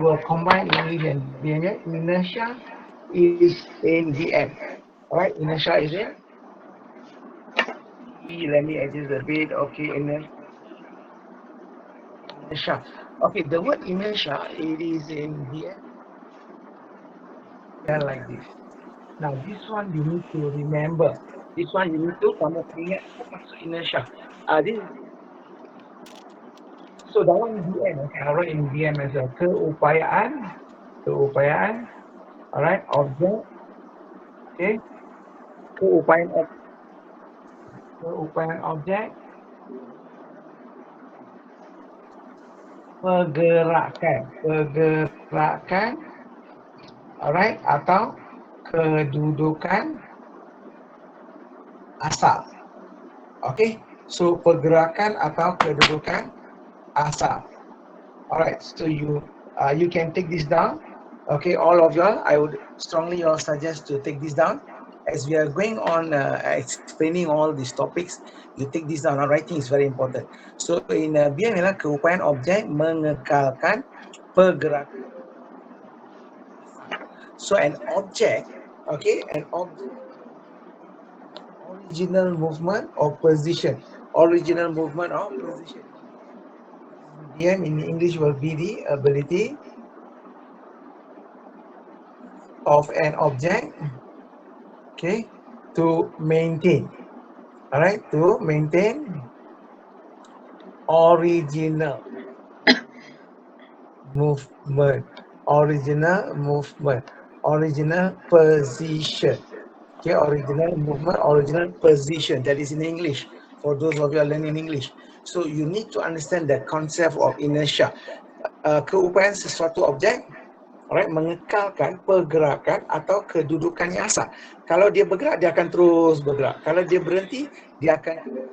will combine English and BM. Inertia is in BM. Alright, inertia is in. Let me adjust a bit. Okay, inertia. Okay, the word inertia, it is in BM. Yeah, like this. Now, this one you need to remember. This one you need to kamu ingat apa maksud inertia. This so dalam BM, okay, I write in BM as a keupayaan, alright, objek, okay, keupayaan objek, pergerakan, alright, atau kedudukan asal. Okay, so pergerakan atau kedudukan asal. Alright, so you can take this down. Okay, all of y'all, I would strongly suggest to take this down. As we are going on explaining all these topics, you take this down. Writing is very important. So in BM ialah keupayaan objek mengekalkan pergerakan. So an object, okay, an object, original movement or position. Original movement or position. BM in English will be the ability of an object, okay, to maintain, all right, to maintain original movement, original position. Okay, original movement, original position. That is in English. For those of you are learning English, so you need to understand the concept of inertia. Keupayaan sesuatu objek, alright, mengekalkan pergerakan atau kedudukannya asal. Kalau dia bergerak, dia akan terus bergerak. Kalau dia berhenti, dia akan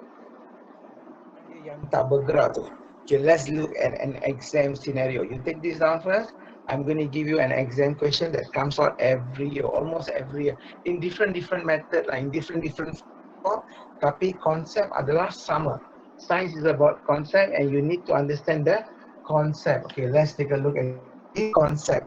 yang tak bergerak tu. Okay, let's look at an exam scenario. You take this down first. I'm going to give you an exam question that comes out every year, almost every year, in different method, in different form. Tapi konsep adalah sama. Science is about concept, and you need to understand the concept. Okay, let's take a look at the concept.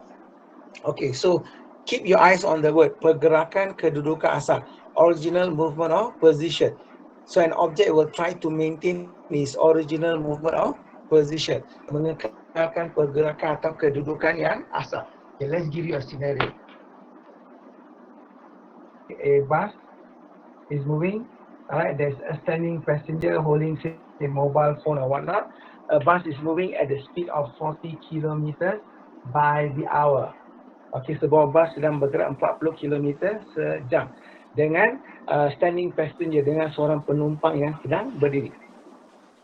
Okay, so keep your eyes on the word pergerakan kedudukan asal, original movement or position. So an object will try to maintain its original movement or position, mengekalkan pergerakan atau kedudukan yang asal. Okay, let's give you a scenario. A bus is moving. Alright, there's a standing passenger holding a mobile phone or whatnot. A bus is moving at the speed of 40 kilometers by the hour. Okay, sebuah bus sedang bergerak 40 km sejam dengan standing passenger, dengan seorang penumpang yang sedang berdiri.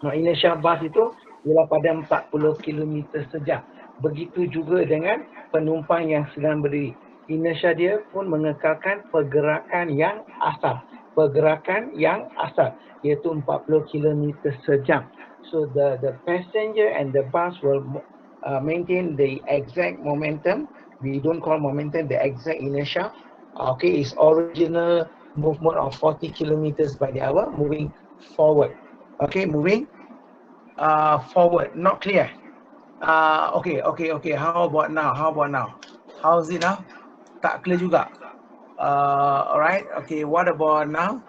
Nah, inertia bus itu ialah pada 40 km sejam. Begitu juga dengan penumpang yang sedang berdiri. Inertia dia pun mengekalkan pergerakan yang asal. Pergerakan yang asal, iaitu 40 km sejam. So the passenger and the bus will maintain the exact momentum. We don't call momentum, the exact inertia. Okay, it's original movement of 40 kilometers by the hour, moving forward. Okay, moving forward. Not clear. Okay. How about now? How's it now? Tak clear juga. Alright. Okay. What about now?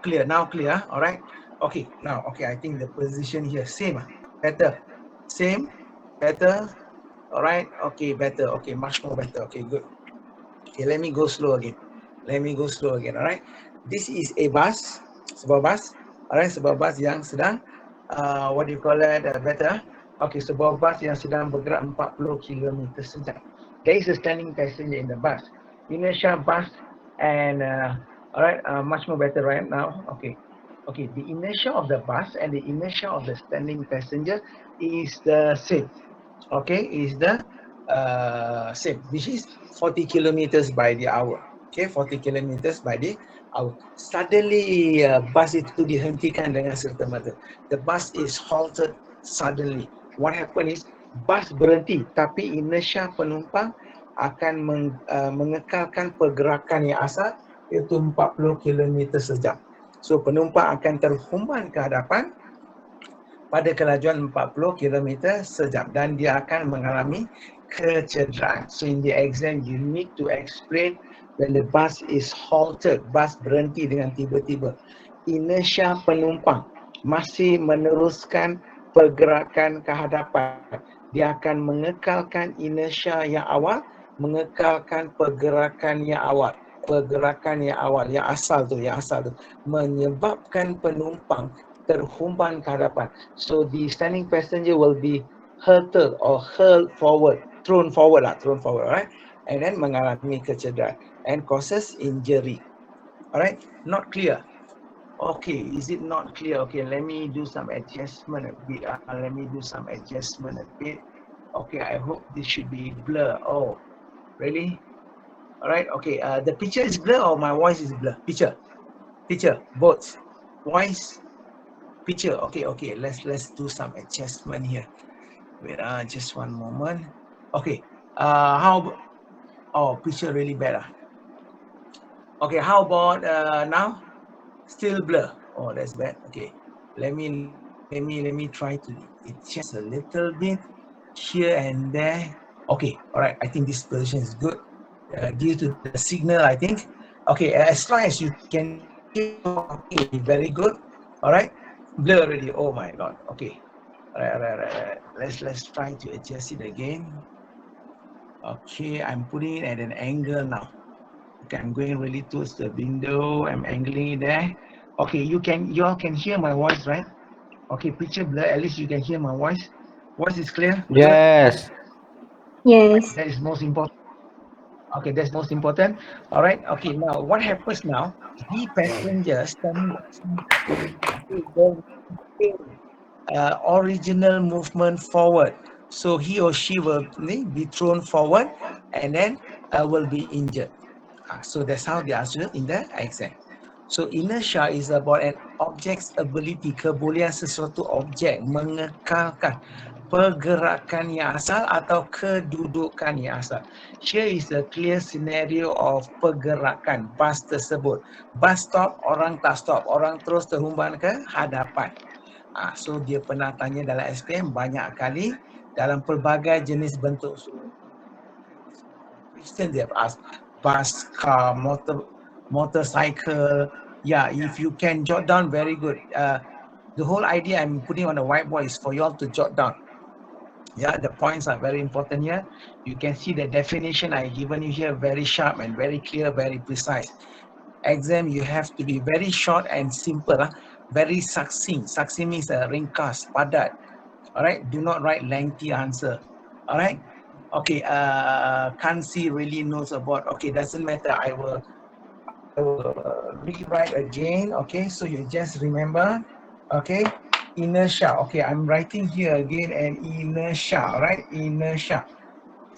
Clear. Now clear. Alright. Okay. Now. Okay. I think the position here same. Better. Same. Better. Alright. Okay. Better. Okay. Much more better. Okay. Good. Okay. Let me go slow again. Alright. This is a bus. Sebuah bus. Alright. Sebuah bus yang sedang what do you call that? Better. Okay. Sebuah bus yang sedang bergerak 40 km sejam. There is a standing passenger in the bus. Inertia bus and alright, much more better right now. Okay, the inertia of the bus and the inertia of the standing passenger is the same. Okay, is the same, which is 40 kilometers by the hour. Okay, 40 kilometers by the hour. Suddenly, bus itu dihentikan dengan serta-merta. The bus is halted suddenly. What happened is, bus berhenti, tapi inertia penumpang akan mengekalkan pergerakan yang asal, iaitu 40 km sejam. So penumpang akan terhumban ke hadapan pada kelajuan 40 km sejam dan dia akan mengalami kecederaan. So in the exam you need to explain when the bus is halted, bus berhenti dengan tiba-tiba. Inersia penumpang masih meneruskan pergerakan ke hadapan. Dia akan mengekalkan inersia yang awal, mengekalkan pergerakan yang awal. Pergerakan yang awal, yang asal tu, menyebabkan penumpang terhumban ke hadapan. So the standing passenger will be hurtled or hurled forward, thrown forward, right? And then mengalami kecederaan and causes injury. Alright, not clear. Okay, is it not clear? Okay, let me do some adjustment a bit. Okay, I hope this should be blur. Oh, really? Alright, okay. The picture is blur or my voice is blur? Picture, both. Voice, picture. Okay. Let's do some adjustment here. Wait, just one moment. Okay. How? Oh, picture really bad. Okay, how about now? Still blur. Oh, that's bad. Okay, let me try to adjust a little bit here and there. Okay, all right. I think this position is good due to the signal, I think. Okay, as long as you can hear, okay, very good. All right, blur already. Oh my God. Okay, all right. Let's try to adjust it again. Okay, I'm putting it at an angle now. Okay, I'm going really towards the window. I'm angling it there. Okay, you all can hear my voice, right? Okay, picture blur. At least you can hear my voice. Voice is clear. Yes. Yes. That is most important. Okay, that's most important. All right. Okay, now what happens now? The passenger standing original movement forward. So he or she will be thrown forward and then will be injured. So that's how they answer in the exam. So inertia is about an object's ability, kebolehan sesuatu objek mengekalkan pergerakan yang asal atau kedudukan yang asal. Here is a clear scenario of pergerakan bus tersebut. Bus stop, orang tak stop, orang terus terhumban ke hadapan. So dia pernah tanya dalam SPM banyak kali dalam pelbagai jenis bentuk. Question they have asked bus, car, motorcycle. Yeah, if you can jot down, very good. The whole idea I'm putting on the whiteboard is for you all to jot down. Yeah, the points are very important here. You can see the definition I given you here, very sharp and very clear, very precise. Exam, you have to be very short and simple, very succinct. Succinct means ringkas, padat. All right, do not write lengthy answer. All right. Okay, Kansi really knows about, okay, doesn't matter, I will rewrite again. Okay, so you just remember, okay, inertia. Okay, I'm writing here again, and inertia, right? Inertia,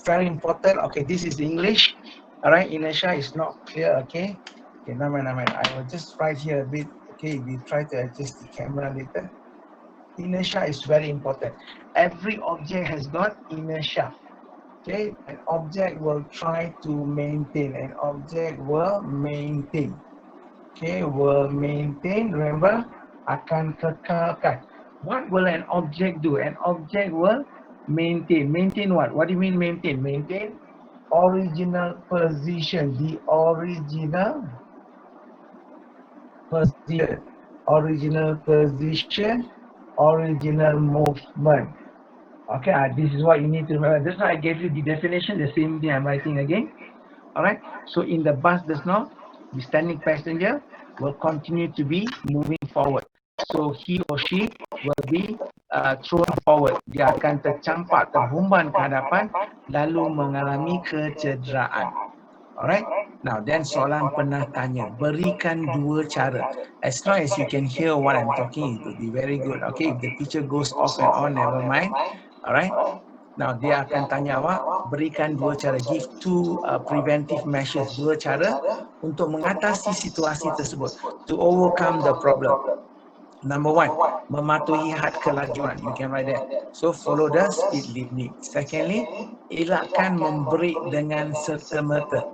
very important. Okay, this is English. All right, inertia is not clear. Okay, never mind. I will just write here a bit. Okay, we try to adjust the camera later. Inertia is very important. Every object has got inertia. Okay, an object will try to maintain. Okay, will maintain. Remember, akan kekalkan. What will an object do? An object will maintain. Maintain what? What do you mean maintain? Maintain original position. The original position, original movement. Okay, this is what you need to remember. That's why I gave you the definition, the same thing I'm writing again. All right, so in the bus just now, the standing passenger will continue to be moving forward. So he or she will be thrown forward. Dia akan tercampak, terhumban ke hadapan, lalu mengalami kecederaan. Alright, now then soalan pernah tanya, berikan dua cara. As long as you can hear what I'm talking, it will be very good. Okay, if the teacher goes off and on, never mind. Alright, now dia akan tanya awak, berikan dua cara, give two preventive measures, dua cara untuk mengatasi situasi tersebut, to overcome the problem. Number one, mematuhi had kelajuan. You can write that. So follow the speed limit. Secondly, elakkan membreak dengan serta-merta.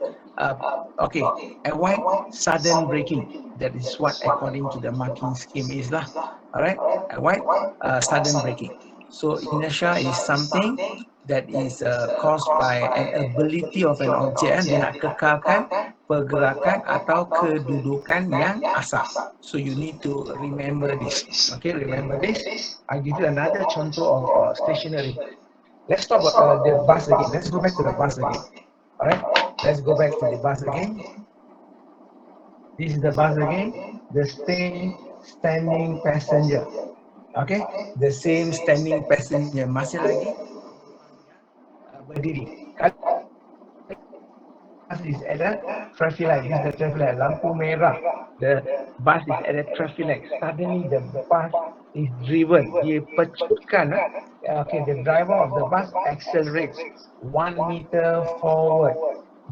Okay, avoid sudden braking. That is what according to the marking scheme is lah. Alright, why? Sudden braking. So inertia is something that is caused by an ability of an object. Dia nak kekalkan pergerakan atau kedudukan yang asal. So you need to remember this. Okay, remember this. I give you another contour of stationary. Let's talk about the bus again. Let's go back to the bus again. All right, let's go back to the bus again. This is the bus again. The same standing passenger. Okay, the same standing passenger. Masih lagi berdiri. Bus is at a traffic light. This is the traffic light. Lampu merah. The bus is at a traffic light. Suddenly the bus is driven. Dia pecutkan. Okay, the driver of the bus accelerates 1 meter forward.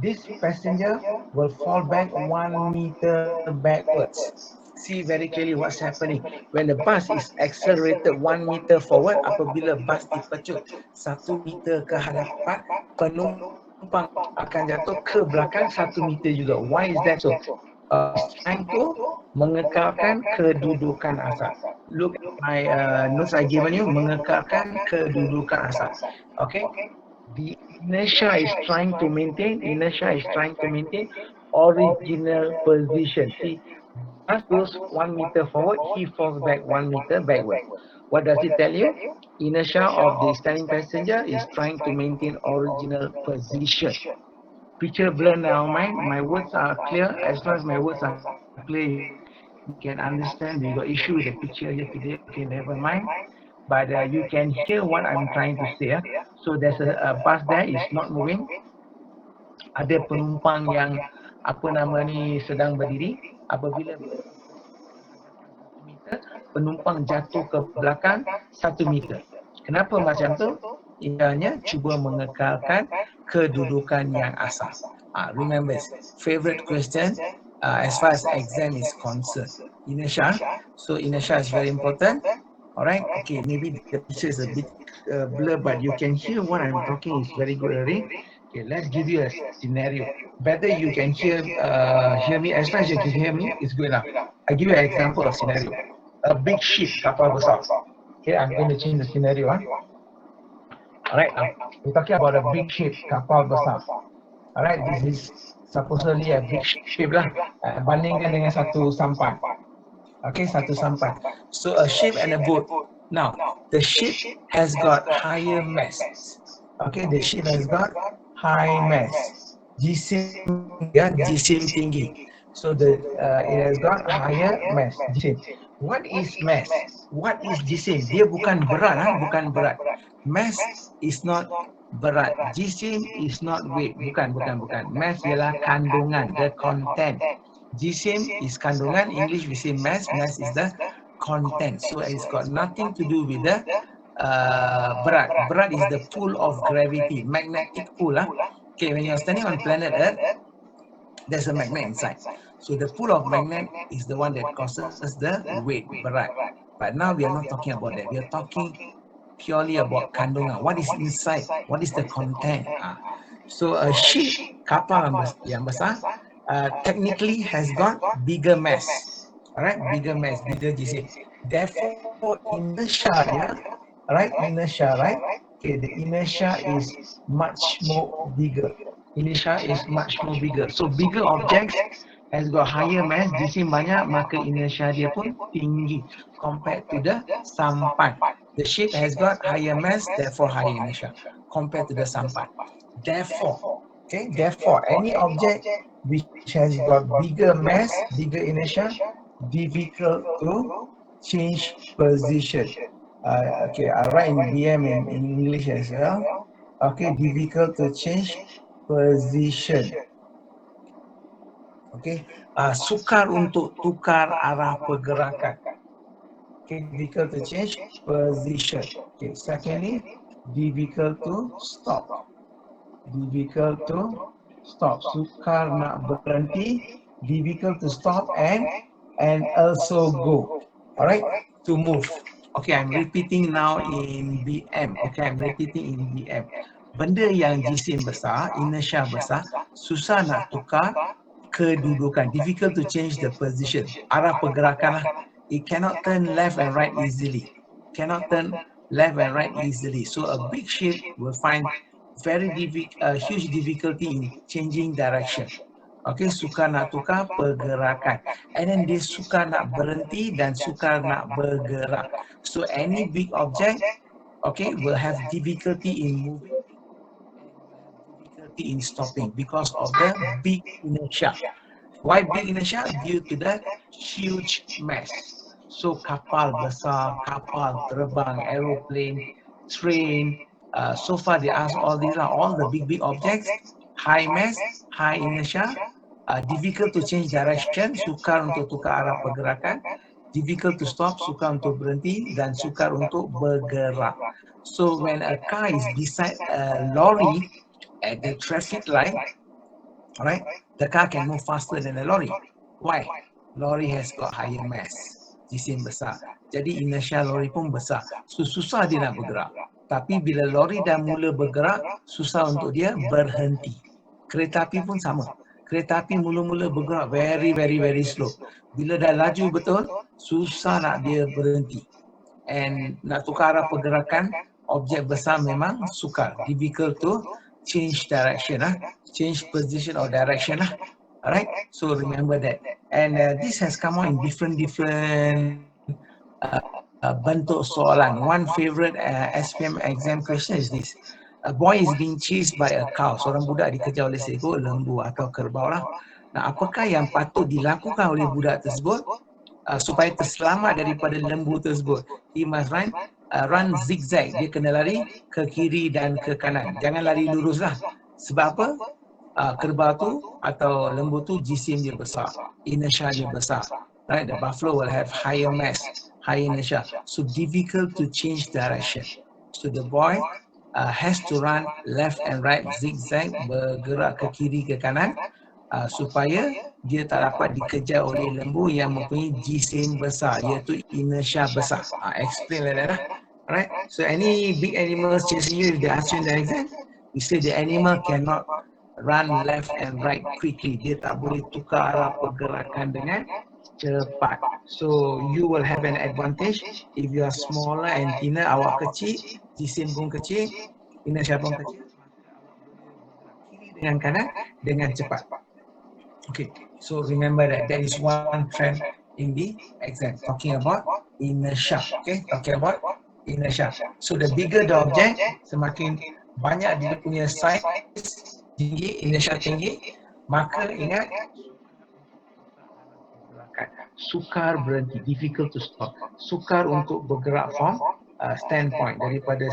This passenger will fall back 1 meter backwards. See very clearly what's happening. When the bus is accelerated 1 meter forward, apabila bus dipecut 1 meter ke hadapan, penumpang akan jatuh ke belakang 1 meter juga. Why is that so? Trying to mengekalkan kedudukan asal. Look at my notes I given you, mengekalkan kedudukan asal. Okay? The inertia is trying to maintain original position. See, bus goes 1 meter forward, he falls back 1 meter backward. What does it tell you? Inertia of the standing passenger is trying to maintain original position. Picture blur now, my words are clear. As long as my words are clear, you can understand. We got issue with the picture here today. Okay, never mind. But you can hear what I'm trying to say. So there's a bus there, is not moving. Ada penumpang yang sedang berdiri. Apabila penumpang jatuh ke belakang 1 meter. Kenapa macam tu? Ianya cuba mengekalkan kedudukan yang asal. Remember, favorite question as far as exam is concerned. Inertia. So inertia is very important. Alright, okay, maybe the picture is a bit blur, but you can hear what I'm talking is very good already. Okay, let's give you a scenario. Better you can hear me. As far as you can hear me, it's good enough. I give you an example of scenario. A big ship, kapal besar. Okay, I'm going to change the scenario. Alright, now we're talking about a big ship, kapal besar. Alright, this is supposedly a big ship lah. Bandingkan dengan satu sampan. Okay, satu sampan. So a ship and a boat. Now, the ship has got higher mass. Okay, the ship has got high mass. Jisim tinggi. So it has got higher mass. Jisim. What is mass? What is jisim? Dia bukan berat, bukan berat. Mass is not berat. Jisim is not weight. Bukan. Mass ialah kandungan, the content. Jisim is kandungan. English we say mass. Mass is the content. So it's got nothing to do with the berat. Berat is the pull of gravity, magnetic pull. Okay, when you're standing on planet Earth, there's a magnet inside. So the pull of magnet is the one that causes the weight, berat. But now we are not talking about that. We are talking purely about kandungan. What is inside? What is the content? So a ship, kapal yang besar, technically has got bigger mass. Alright, bigger mass, bigger jisim. Therefore, inertia, right? Okay, the inertia is much more bigger. Inertia is much more bigger. So bigger objects has got higher mass, jisim banyak, maka inertia dia pun tinggi compared to the sampan. The ship has got higher mass, therefore higher inertia compared to the sampan. Therefore, any object which has got bigger mass, bigger inertia, difficult to change position. Okay, I write in BM in English as well. Okay, difficult to change position. Okay, sukar untuk tukar arah pergerakan. Okay, difficult to change position. Okay, secondly, difficult to stop. Difficult to stop. Sukar nak berhenti. Difficult to stop and also go. Alright, to move. Okay, I'm repeating now in BM. Okay, I'm repeating in BM. Benda yang jisim besar, inertia besar, susah nak tukar kedudukan. Difficult to change the position. Arah pergerakan lah. it cannot turn left and right easily. Cannot turn left and right easily. So a big ship will find huge difficulty in changing direction. Okay, sukar nak tukar pergerakan. And then dia sukar nak berhenti dan sukar nak bergerak. So any big object, okay, will have difficulty in moving, difficulty in stopping because of the big inertia. Why big inertia? Due to the huge mass. So kapal besar, kapal terbang, aeroplane, train. So far they ask all these are all the big objects, high mass, high inertia, difficult to change direction, sukar untuk tukar arah pergerakan, difficult to stop, sukar untuk berhenti, dan sukar untuk bergerak. So when a car is beside a lorry at the traffic light, right, the car can move faster than a lorry. Why? Lorry has got higher mass, jisim besar. Jadi inertia lorry pun besar. So susah dia nak bergerak. Tapi bila lorry dah mula bergerak, susah untuk dia berhenti. Kereta api pun sama. Kereta api mula-mula bergerak very slow. Bila dah laju betul, susah nak dia berhenti. And nak tukar arah pergerakan, objek besar memang sukar. Difficult to change direction, change position or direction. Alright, so remember that. And this has come out in different bentuk soalan. One favorite SPM exam question is this. A boy is being chased by a cow. Seorang budak dikejar oleh seekor lembu atau kerbau lah. Nah, apakah yang patut dilakukan oleh budak tersebut supaya terselamat daripada lembu tersebut? He must run zigzag. Dia kena lari ke kiri dan ke kanan. Jangan lari lurus lah. Sebab apa? Kerbau tu atau lembu tu jisim dia besar. Inertia dia besar. Right? The buffalo will have higher mass, higher inertia. So difficult to change direction. So the boy has to run left and right, zigzag, bergerak ke kiri ke kanan supaya dia tak dapat dikejar oleh lembu yang mempunyai jisim besar, iaitu inertia besar. Explain like that. Right? So any big animals chasing you, if they ask you in the exam, you say the animal cannot run left and right quickly. Dia tak boleh tukar arah pergerakan dengan cepat. So you will have an advantage if you are smaller and thinner, awak kecil, jisim pun kecil, inertia pun kecil, kiri dengan kanan dengan cepat. Okay, so remember that there is one trend in the exam talking about inertia. Okay, talking about inertia. So the bigger the object, semakin banyak dia punya size tinggi, inertia tinggi, maka ingat sukar berhenti, difficult to stop, sukar untuk bergerak from standpoint, daripada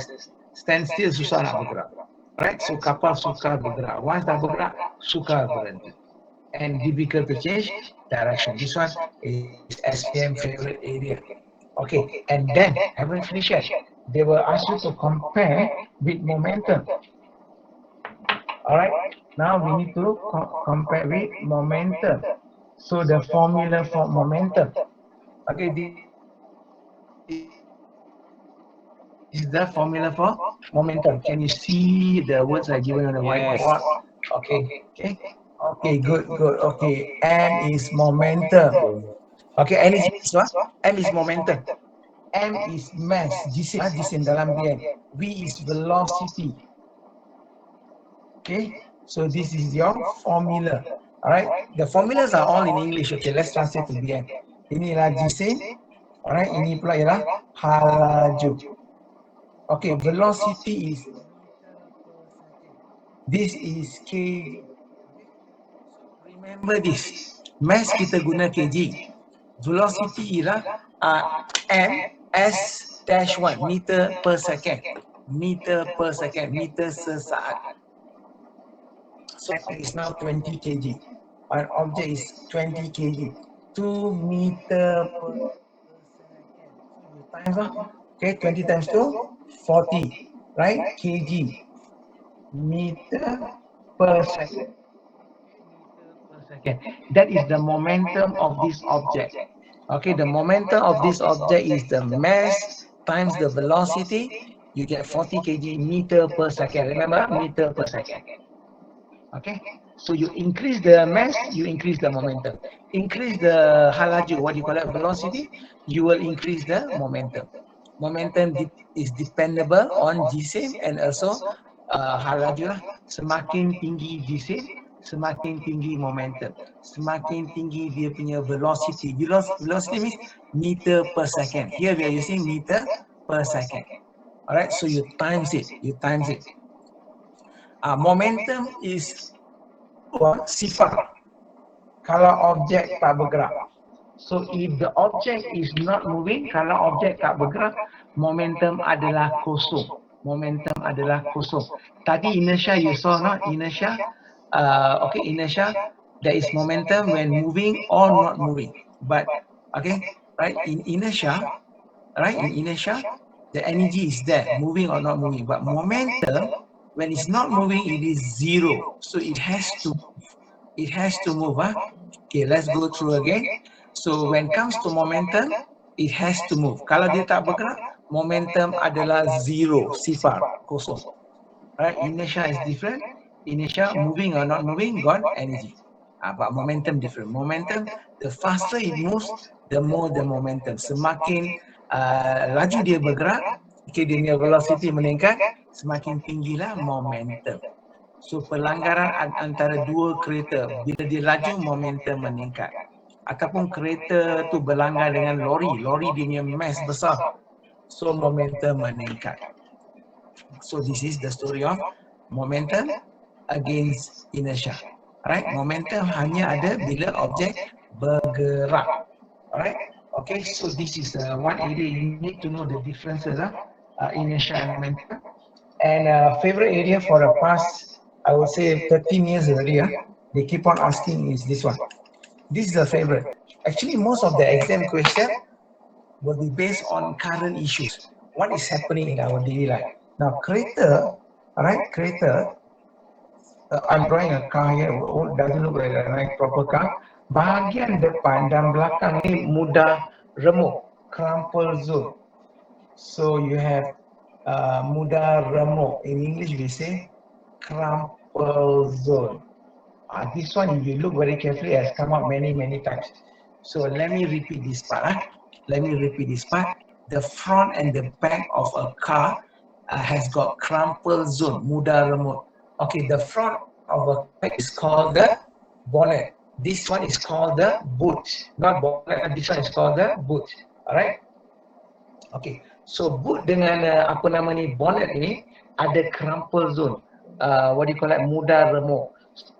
standstill susah nak bergerak. Right? So kapal sukar bergerak, once dah bergerak sukar berhenti, and difficult to change direction. This one is SPM favorite area. Okay, and then haven't finished yet. They will ask you to compare with momentum. Alright, now we need to compare with momentum. So the formula for momentum. Okay, this is the formula for momentum. Can you see the words are given on the whiteboard? Okay, good. Okay, M is momentum. Okay, N is what? M is momentum. M is mass, jisim dalam BM. V is velocity. Okay, so this is your formula. Alright, the formulas are all in English. Okay, let's translate to BM. Inilah jisim. Alright, ini pula ialah halaju. Okay, velocity is, this is kg. Remember this, mass kita guna kg. Velocity ialah m/s-1, meter per second. Meter sesaat. So it is now 20 kg. An object is 20 kg. 2 meter per second. Okay, 20 times 2, 40. Right? Kg. Meter per second. That is the momentum of this object. Okay, the momentum of this object is the mass times the velocity. You get 40 kg meter per second. Remember, meter per second. Okay, So you increase the mass, you increase the momentum. Increase the halaju, what you call it, velocity, you will increase the momentum. Momentum is dependable on jisim and also halaju lah. Semakin tinggi jisim, semakin tinggi momentum. Semakin tinggi dia punya velocity. Velocity means meter per second. Here we are using meter per second. Alright, so you times it. Momentum is sifar kalau objek tak bergerak. So if the object is not moving, kalau objek tak bergerak, momentum adalah kosong. Tadi inertia you saw not? Inertia, inertia, there is momentum when moving or not moving. But in inertia, the energy is there, moving or not moving. But momentum, when it's not moving, it is zero. So it has to move. Okay, let's go through again. So when it comes to momentum, it has to move. Kalau dia tak bergerak, momentum adalah zero, sifar, kosong. Right? Inertia is different. Inertia, moving or not moving, got energy. But momentum different. Momentum, the faster it moves, the more the momentum. Semakin laju dia bergerak, dia punya velocity meningkat, semakin tinggilah momentum. So pelanggaran antara dua kereta, bila dia laju momentum meningkat. Ataupun kereta tu berlanggar dengan lori dia punya mass besar, so momentum meningkat. So this is the story of momentum against inertia. Alright, momentum hanya ada bila objek bergerak. Alright, okay, so this is one area you need to know the differences inertia and momentum. And favorite area for the past, I would say 13 years already, they keep on asking is this one. This is the favorite. Actually, most of the exam question will be based on current issues. What is happening in our daily life? Now, kereta, alright, kereta, I'm drawing a car here, doesn't look like a proper car. Bahagian depan dan belakang ni mudah remuk, crumple zone. So you have mudah remuk. In English we say crumple zone. This one, if you look very carefully, has come up many times. So let me repeat this part. The front and the back of a car has got crumple zone, mudah remuk. Okay, the front of a car is called the bonnet. This one is called the boot. Not bonnet, this one is called the boot. Alright? Okay, so boot dengan bonnet ini ada crumple zone. What do you call it? Mudah remuk.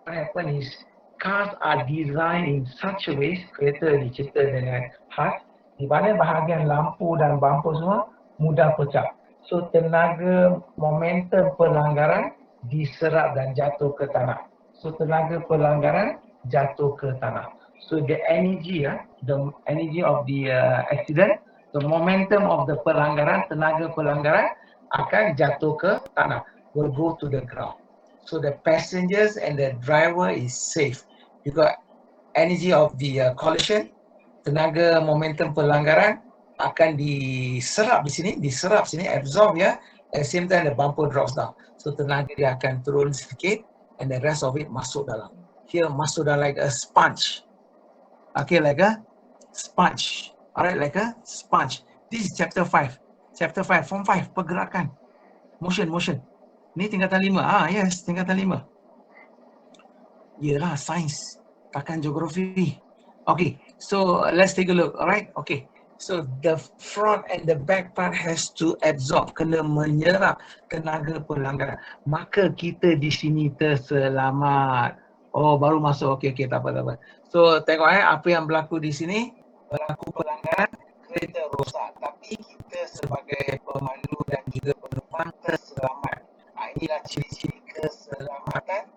What happens is cars are designed in such a way, kereta dicipta dengan khas, di mana bahagian lampu dan bumper semua mudah pecah. So tenaga momentum pelanggaran diserap dan jatuh ke tanah. So tenaga pelanggaran jatuh ke tanah. So the energy of the accident, the momentum of the pelanggaran, tenaga pelanggaran akan jatuh ke tanah, will go to the ground. So the passengers and the driver is safe. You got energy of the collision, tenaga momentum pelanggaran akan diserap sini, absorb ya. At the same time the bumper drops down. So tenaga dia akan turun sedikit and the rest of it masuk dalam. Here masuk dalam like a sponge. Okay, like a sponge. Alright, like a sponge. This is chapter 5. Chapter 5, form 5, pergerakan. Motion. Ni tingkatan 5. Yes, tingkatan 5. Yelah, sains. Takkan geografi. Okay, so let's take a look. Alright, okay. So the front and the back part has to absorb, kena menyerap tenaga pelanggaran. Maka kita di sini terselamat. Oh, baru masuk. Okay, tak apa. So tengok apa yang berlaku di sini. Berlaku pelanggaran, kereta rosak. Tapi kita sebagai pemandu dan juga penumpang terselamat. Inilah ciri-ciri keselamatan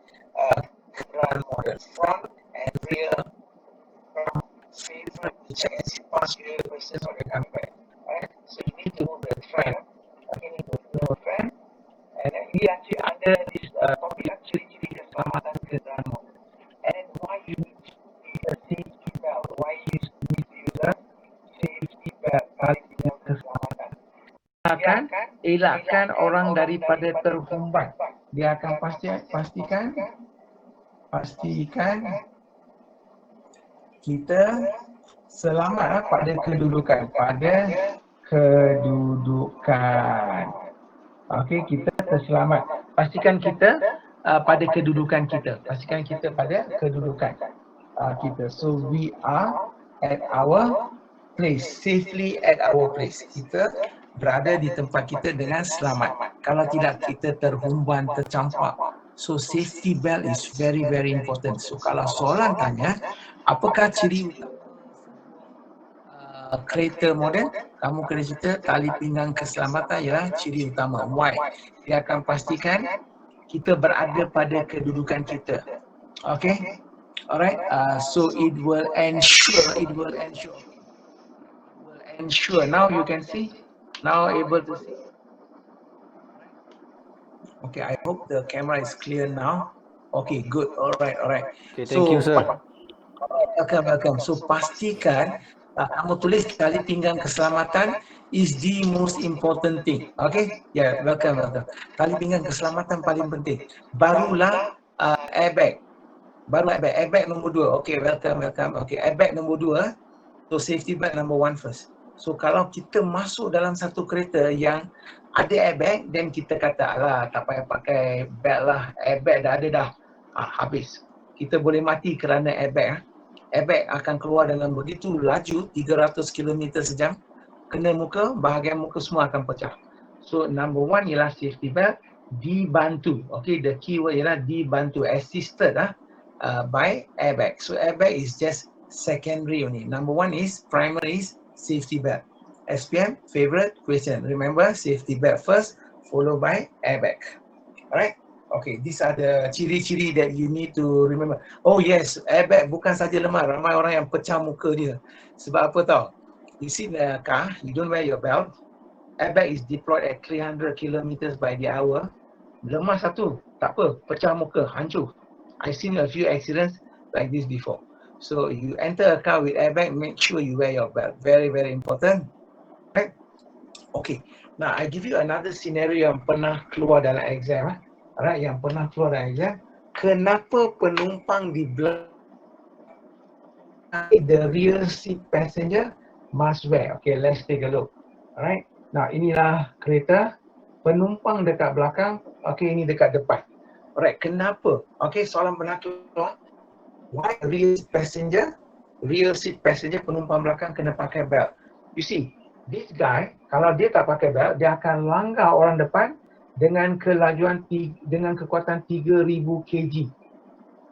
kendaraan modern. Front and rear front to check and see past rear versus on the gunback. Alright, so you need to know the trend. You need to know the trend. And we actually under this topic ciri-ciri keselamatan kendaraan modern. And why you need to use a safety belt. Why you need to use a safety belt. Tali pinjam keselamatan. Akan elakkan orang daripada terhumban. Dia akan pastikan pastikan kita selamat pada kedudukan. Okey, kita terselamat. Pastikan kita pada kedudukan kita. Pastikan kita pada kedudukan kita. So we are at our place, safely at our place. Kita berada di tempat kita dengan selamat. Kalau tidak, kita terhumban, tercampak. So safety belt is very very important. So kalau soalan tanya, apakah ciri kereta moden, kamu kena cerita tali pinggang keselamatan ialah ciri utama. Why? Dia akan pastikan kita berada pada kedudukan kita. Okay? Alright. So it will ensure. Now you can see. Now able to see. Okay, I hope the camera is clear now. Okay, good. Alright. Okay, thank you, sir. Welcome. So pastikan kamu tulis tali pinggang keselamatan is the most important thing. Okay? Yeah, welcome. Tali pinggang keselamatan paling penting. Barulah airbag. Airbag nombor 2. Okay, welcome. Okay, airbag nombor 2. So safety belt number 1 first. So kalau kita masuk dalam satu kereta yang ada airbag, then kita kata, alah tak payah pakai belt lah, airbag dah ada dah. Habis. Kita boleh mati kerana airbag. Airbag akan keluar dengan begitu laju, 300 km sejam. Kena muka, bahagian muka semua akan pecah. So number 1 ialah safety belt, dibantu. Okay, the keyword ialah dibantu, assisted by airbag. So airbag is just secondary only. Number 1 is primary is safety belt. SPM favorite question. Remember, safety belt first, followed by airbag. Alright. Okay, these are the ciri-ciri that you need to remember. Oh yes, airbag bukan saja lemah. Ramai orang yang pecah muka dia. Sebab apa tau? You see the car, you don't wear your belt. Airbag is deployed at 300 km by the hour. Lemah satu, tak apa, pecah muka, hancur. I've seen a few accidents like this before. So you enter a car with airbag, make sure you wear your belt. Very, very important. Right? Okay. Now I give you another scenario yang pernah keluar dalam exam. Alright, yang pernah keluar dalam exam. Kenapa penumpang di belakang the rear seat passenger must wear? Okay, let's take a look. Alright. Now inilah kereta. Penumpang dekat belakang. Okay, ini dekat depan. Alright, kenapa? Okay, soalan pernah keluar. Why rear seat passenger penumpang belakang kena pakai belt? You see, this guy, kalau dia tak pakai belt, dia akan langgar orang depan dengan kekuatan 3000 kg.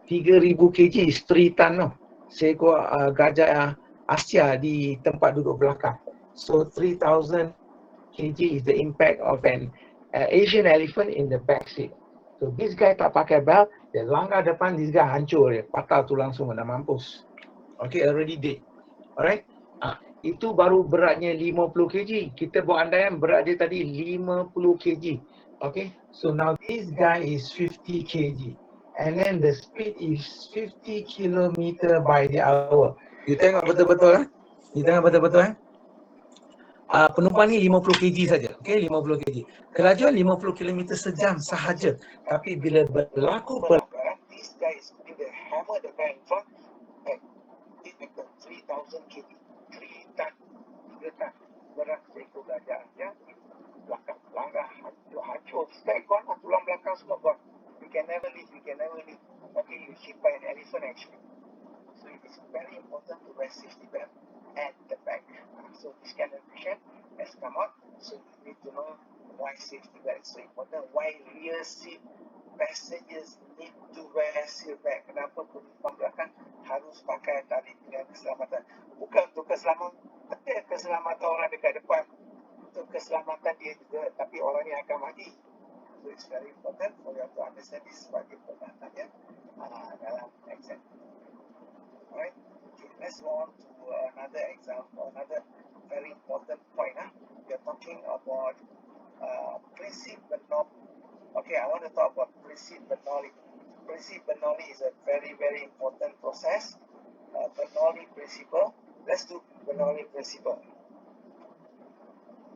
3000 kg is 3 ton no. Seekor gajah Asia di tempat duduk belakang. So 3000 kg is the impact of an Asian elephant in the back seat. So this guy tak pakai belt, dia langgar depan, this guy hancur dia, patah tulang semua, dah mampus. Okay, already dead. Alright. Itu baru beratnya 50 kg. Kita buat andaian berat dia tadi 50 kg. Okay. So now this guy is 50 kg. And then the speed is 50 km by the hour. You tengok betul-betul penumpang ni 50 kg saja. Okay, 50 kg. Kelajuan 50 km sejam sahaja. Tapi bila berlaku pelanggaran, this guy is putting the hammer the guy in front. This is the 3000 kg. 3 ton. Berat seekor gajah ya. Belakang langgar hancur. Stack gone, tulang belakang semua gone. You can never leave. Okay, you hit by an elephant actually. So it is very important to wear safety belt at the back. So this kind of question has come out. So you need to know why safety belt is so important. Why rear seat passengers need to wear seat belt. Kenapa penumpang belakang harus pakai tali pinggang keselamatan? Bukan untuk keselamatan orang dekat depan, untuk keselamatan dia juga. Tapi orang ni akan mati. So it's very important for you to understand this sebagai pernah tanya dalam exam. Alright, okay, let's go on to another example, another very important point. We are talking about prinsip Bernoulli. Okay, I want to talk about prinsip Bernoulli. Prinsip Bernoulli is a very, very important process. Bernoulli principle. Let's do Bernoulli principle.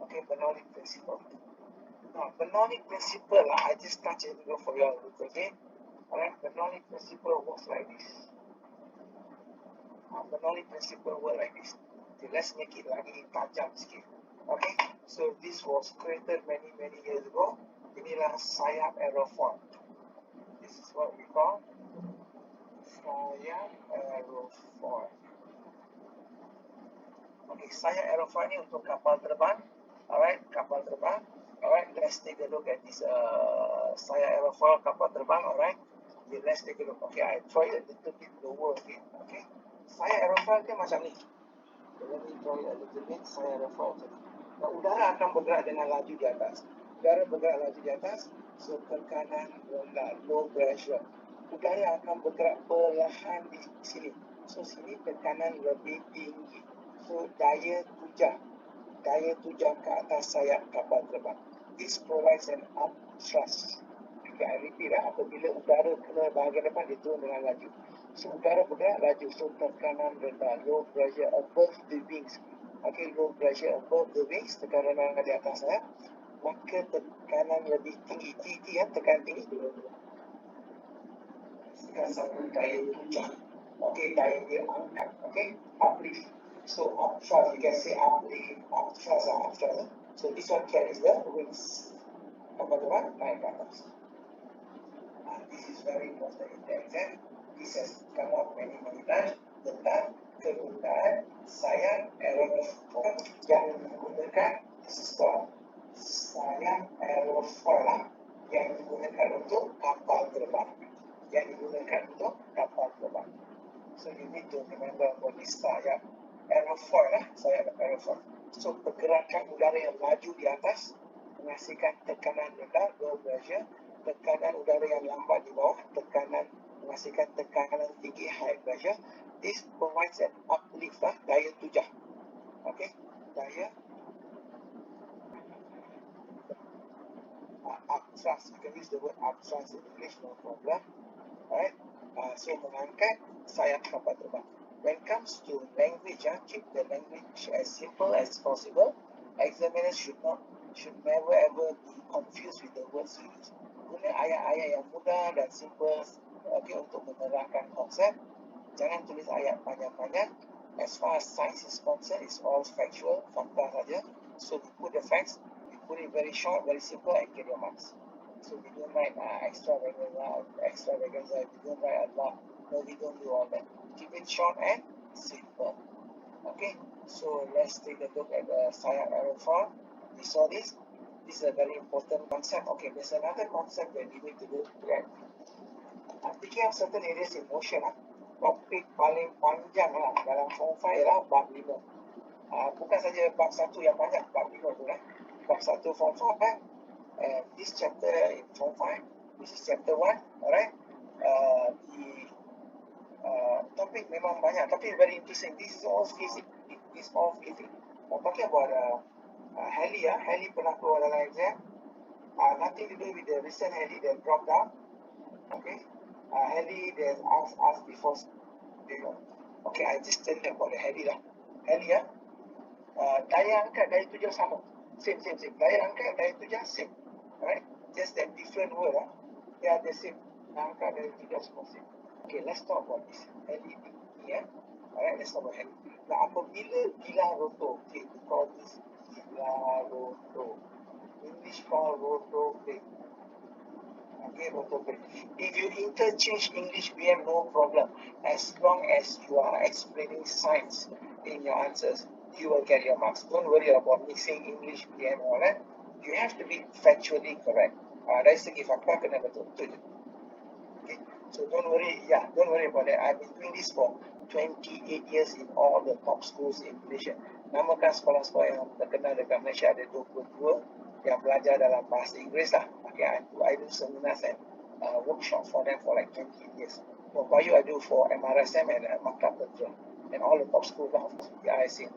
Okay, Bernoulli principle. Now, Bernoulli principle, I just touch it for you all. Okay, alright, Bernoulli Bernoulli principle works like this. Bernoulli principle works like this. Okay, let's make it lagi tajam sikit. Okay, so this was created many years ago. Inilah sayap aerofoil. This is what we call sayap aerofoil. Okay, sayap aerofoil ni untuk kapal terbang. Alright, kapal terbang. Alright, let's take a look at this sayap aerofoil kapal terbang. Alright, okay, let's take a look. Okay, I try a little bit lower again. Okay, sayap aerofoil dia macam ni. Let me try a little bit. Sayap aerofoil macam ni. Nah, udara akan bergerak dengan laju di atas. Udara bergerak laju di atas, so tekanan rendah, low pressure. Udara akan bergerak perlahan di sini. So sini tekanan lebih tinggi. So daya tuja ke atas sayap kapal terbang. This provides an upthrust. Okay, I repeat, apabila udara kena bahagian depan, dia turun dengan laju. So udara bergerak laju, so tekanan rendah, low pressure above the wings. Okay, low pressure above the wings, tekanan rendah di atas sayap. Maka tekanan lebih tinggi, tekanan tinggi. Satu daya tuja. Okay, daya dia angkat. Okay, uplift. So upthrust, you can say uplift, upthrust. So this one carries the wings. Kapal terbang naik ke atas. This is very important in the exam. This has come up many times tentang kegunaan sayap aerofoil yang menggunakan, this is called sayap aerofoil yang digunakan untuk kapal terbang. So you need to remember about this sayap aerofoil. So pergerakan udara yang laju di atas menghasilkan tekanan rendah, low pressure, tekanan udara yang lambat di bawah, menghasilkan tekanan tinggi, high pressure. This provides an uplift, daya tuja. Okay, daya upthrust. You can use the word upthrust in English, no problem. Alright, so mengangkat sayap kapal terbang. When it comes to language, keep the language as simple as possible. Examiners should never ever be confused with the words we use. Guna ayat-ayat yang mudah dan simple, okay, untuk menerangkan konsep. Jangan tulis ayat panjang-panjang. As far as science is concerned, it's all factual, fakta saja. So we put the facts, we put it very short, very simple, and get your marks. So we don't write extravaganza, we don't write a lot. No, we don't do all that. Keep it short and simple. Okay, so let's take a look at the sayap aerofoil. We saw this. This is a very important concept. Okay, there's another concept that we need to look at. Thinking of certain areas in motion, topik paling panjang dalam form 5 ialah bab 5. Bukan saja bab 1 yang banyak, bab 5 tu bab 1 form 5 and this chapter in form 5, this is chapter 1, alright. Topik memang banyak, tapi very interesting. This is all physics. Talking about heli pernah keluar dalam exam. Nothing to do with the recent heli that dropped down. Okay, heli they asked before. Okay, I just tell you about the heli lah. Heli daya angkat, daya tuja sama. Same. Daya angkat, daya tuja same. Alright, just that different word they are the same. Angkat, daya tuja semua same. Okay, let's talk about this heli ni. Alright, let's talk about heli. Nah, apabila bilah rotor, okay, we call this bilah rotor. English call rotor blade. Okay, rotor blade. If you interchange English BM, no problem. As long as you are explaining science in your answers, you will get your marks. Don't worry about mixing English BM or that. You have to be factually correct. Dari segi fakta kena betul. Okay, so don't worry about that. I've been doing this for 28 years in all the top schools in Malaysia. Namakan sekolah-sekolah yang terkenal dekat Malaysia ada 22 yang belajar dalam bahasa Inggeris lah. Okay, I do seminars and workshop for them for like 20 years. For Bio, I do for MRSM and Maktab Tentera and all the top schools lah, of course, the IIC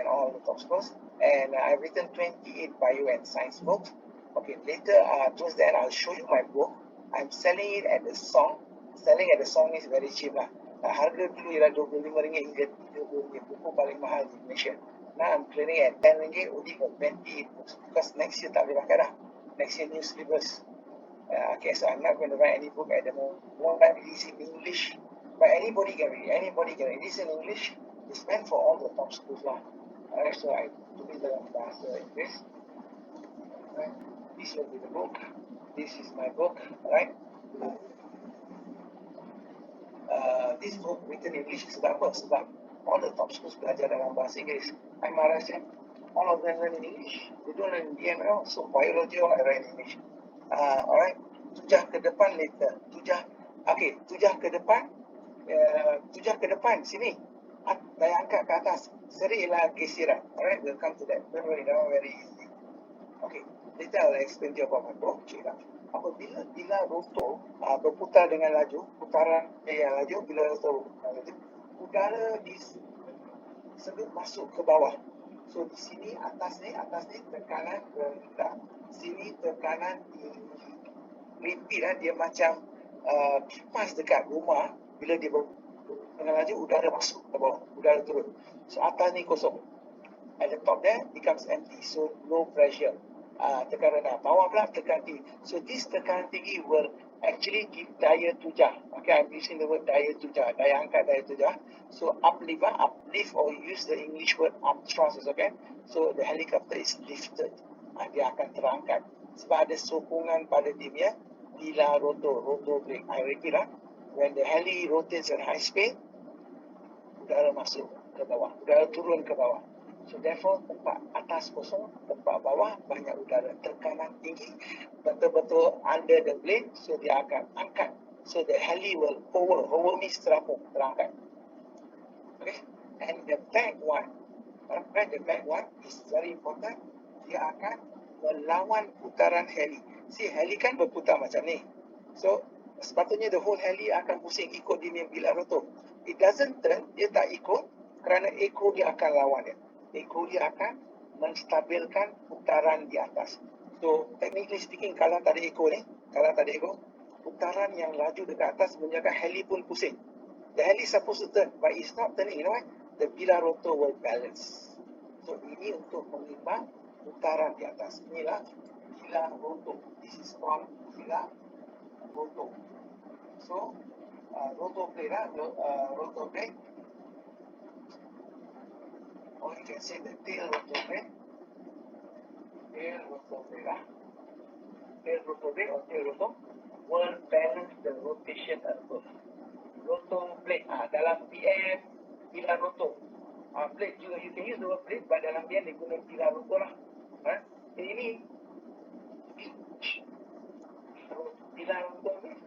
and all the top schools. And I've written 28 Bio and Science books. Okay, later, towards the end, I'll show you my book. I'm selling it at the song. Selling at the song is very cheap lah. Harga dulu ialah RM25 hingga RM30, buku paling mahal di Malaysia. Now I'm clearing at RM10 only for 28 books because next year tak boleh pakai dah. Next year new syllabus. Okay, so I'm not going to write any book at the moment. It is in English, but anybody can read. Anybody can read. It is in English. It's meant for all the top schools lah. Alright, so I tulis dalam bahasa Inggeris. Right. This will be the book. This is my book, right? This book written in English sebab apa? Sebab all the top schools belajar dalam bahasa Inggeris. I'm RSM. All of them learn in English. They don't learn in DML, so biology all I write in English. Alright, tujah ke depan later. Tujah ke depan. Tujah ke depan, sini. Daya angkat ke atas. Serilah gesiran. Alright, we'll come to that. Don't worry, that one very easy. Okay, later I'll explain to you about my book. Apabila rotor berputar dengan laju, putaran yang laju, bila rotor laju, udara disebut masuk ke bawah. So di sini atas ni tekanan rendah, sini tekanan tinggi. Repeat lah, dia macam kipas dekat rumah. Bila dia dengan laju, udara masuk ke bawah, udara turun. So atas ni kosong. At the top there becomes empty, so low pressure. Tekanan rendah, bawah pula tekanan tinggi. So this tekanan tinggi will actually give daya tujah. Okay, I'm using the word daya tujah, daya angkat, daya tujah. So uplift or use the English word upthrust, okay? So the helicopter is lifted. Dia akan terangkat. Sebab ada sokongan pada dia punya bilah rotor blade. I repeat lah. When the heli rotates at high speed, udara masuk ke bawah, udara turun ke bawah. So therefore, tempat atas kosong, tempat bawah banyak udara. Tekanan tinggi, betul-betul under the blade, so dia akan angkat. So the heli will hover means terapung, terangkat. Okay, and the back one, alright, the back one is very important. Dia akan melawan putaran heli. See, heli kan berputar macam ni. So sepatutnya the whole heli akan pusing ikut dia punya bilah rotor. It doesn't turn, dia tak ikut kerana ekor dia akan lawan dia. Ekor dia akan menstabilkan putaran di atas. So technically speaking, kalau tak ada ekor ni, putaran yang laju dekat atas menyebabkan heli pun pusing. The heli is supposed to turn, but it's not turning. You know why? The bilah rotor will balance. So ini untuk mengimbang putaran di atas. Inilah bilah rotor. This is called bilah rotor. So rotor blade lah, rotor blade. Or you can say the tail rotor blade. Tail rotor blade lah. Tail rotor blade or tail rotor will balance the rotation above. Rotor blade dalam PM bilah rotor. Blade juga, you can use the word blade, but dalam PM dia guna bilah rotor lah. Ini bilah rotor blade.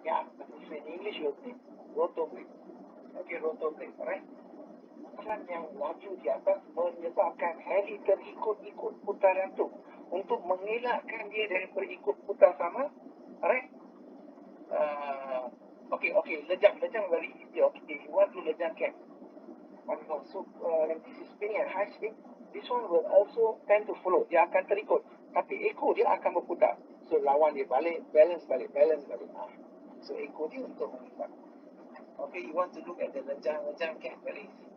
Yeah, in English will say rotor blade. Okay, rotor blade, alright. Putaran yang laju di atas menyebabkan heli terikut-ikut putaran tu. Untuk mengelakkan dia daripada ikut putar sama, alright. Okay, lejang very easy. Okay, you want to lejang can. So when this is spinning at high speed, this one will also tend to follow. Dia akan terikut, tapi ekor dia akan berputar. So lawan dia balik, balance balik. So ekor dia untuk mengimbang. Okay, you want to look at the lejang can, very easy.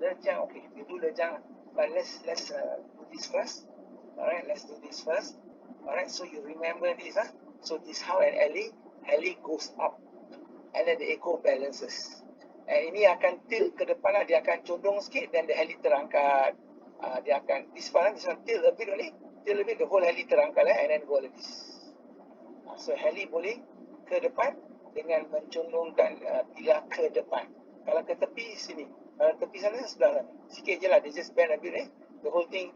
Lejang, okay, we do lejang, but let's do this first. Alright, let's do this first. Alright, so you remember this, So this how an heli goes up, and then the echo balances. And ini akan tilt ke depan lah, dia akan condong sikit, then the heli terangkat. Dia akan this one tilt a bit only, the whole heli terangkat and then go like this. So heli boleh ke depan dengan mencondongkan bilah ke depan. Kalau ke tepi sini, tepi sana sebelah sana, sikit je lah, they just bend a bit the whole thing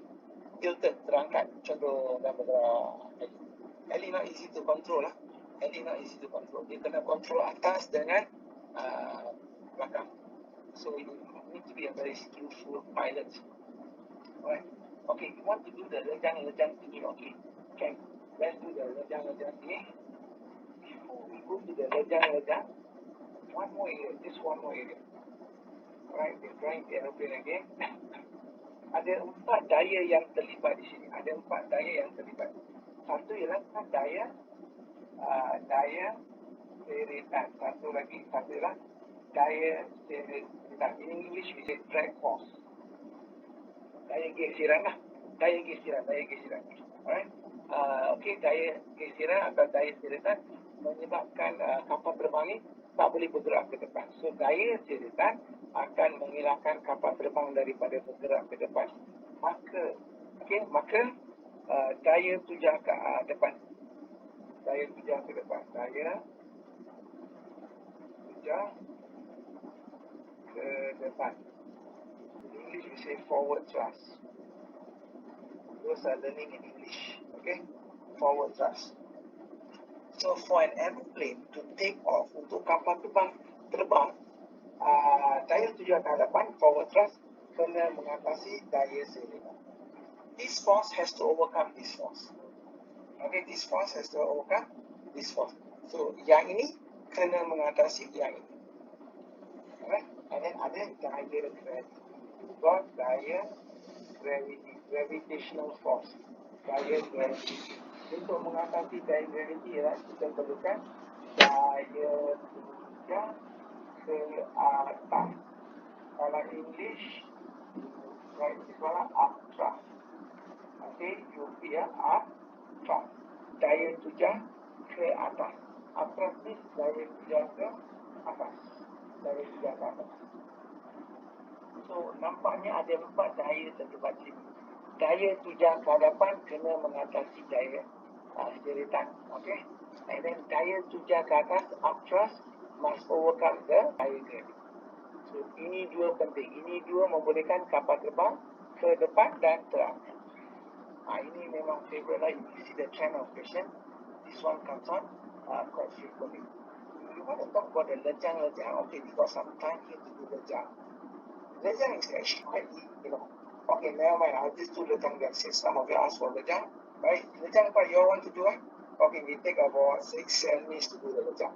tilted, terangkat, condong dan bergerak. Heli not easy to control lah. Dia kena control atas dengan belakang. So you need to be a very skillful pilot. Alright. Okay, you want to do the lejang tinggi, okay. Let's do the lejang tinggi. Before we go to the lejang, one more area. Alright, we're trying the aeroplane again. Ada 4 daya yang terlibat di sini. Satu ialah daya seretan. Satu ialah daya seretan. In English we say drag force. Daya gesiran. Alright. daya geseran atau daya seratan menyebabkan kapal terbang ni tak boleh bergerak ke depan. So daya seratan akan mengelakkan kapal terbang daripada bergerak ke depan. Maka daya tuja ke depan. Daya tuja ke depan. Daya tuja ke depan. In English we say forward thrust. Those are learning in English. Okay? Forward thrust. So for an aeroplane to take off, untuk kapal terbang, daya tuju ke hadapan, forward thrust, kena mengatasi daya seratan. This force has to overcome this force. Okay, this force has to overcome this force. So yang ini kena mengatasi yang ini. Alright, and then ada daya gravity. Got daya gravity, gravitational force, daya gravity. Untuk mengatasi daya gravity kita perlukan daya tuja ke atas. Kalau English, right, sekolah upthrust. Okay, UP ya, upthrust. Daya tuja ke atas. Upthrust ni daya tuja ke atas. Daya tuja ke atas. So, nampaknya ada 4 daya terlibat sini. Daya tuja ke hadapan kena mengatasi daya seratan. Okay. And then daya tuja ke atas, upthrust, must overcome the daya gravity. So, ini dua penting. Ini dua membolehkan kapal terbang ke depan dan terangkat. Ini memang favorite lah. You see the trend of question. This one comes on quite frequently. You want to talk about the lejang. Okay, we got some time here to do lejang. Lejang is actually quite easy, Okay, never mind. I'll just do lejang then, since some of you asked for lejang. Right? Lejang part you all want to do, Okay, we take about 6-7 minutes to do the lejang.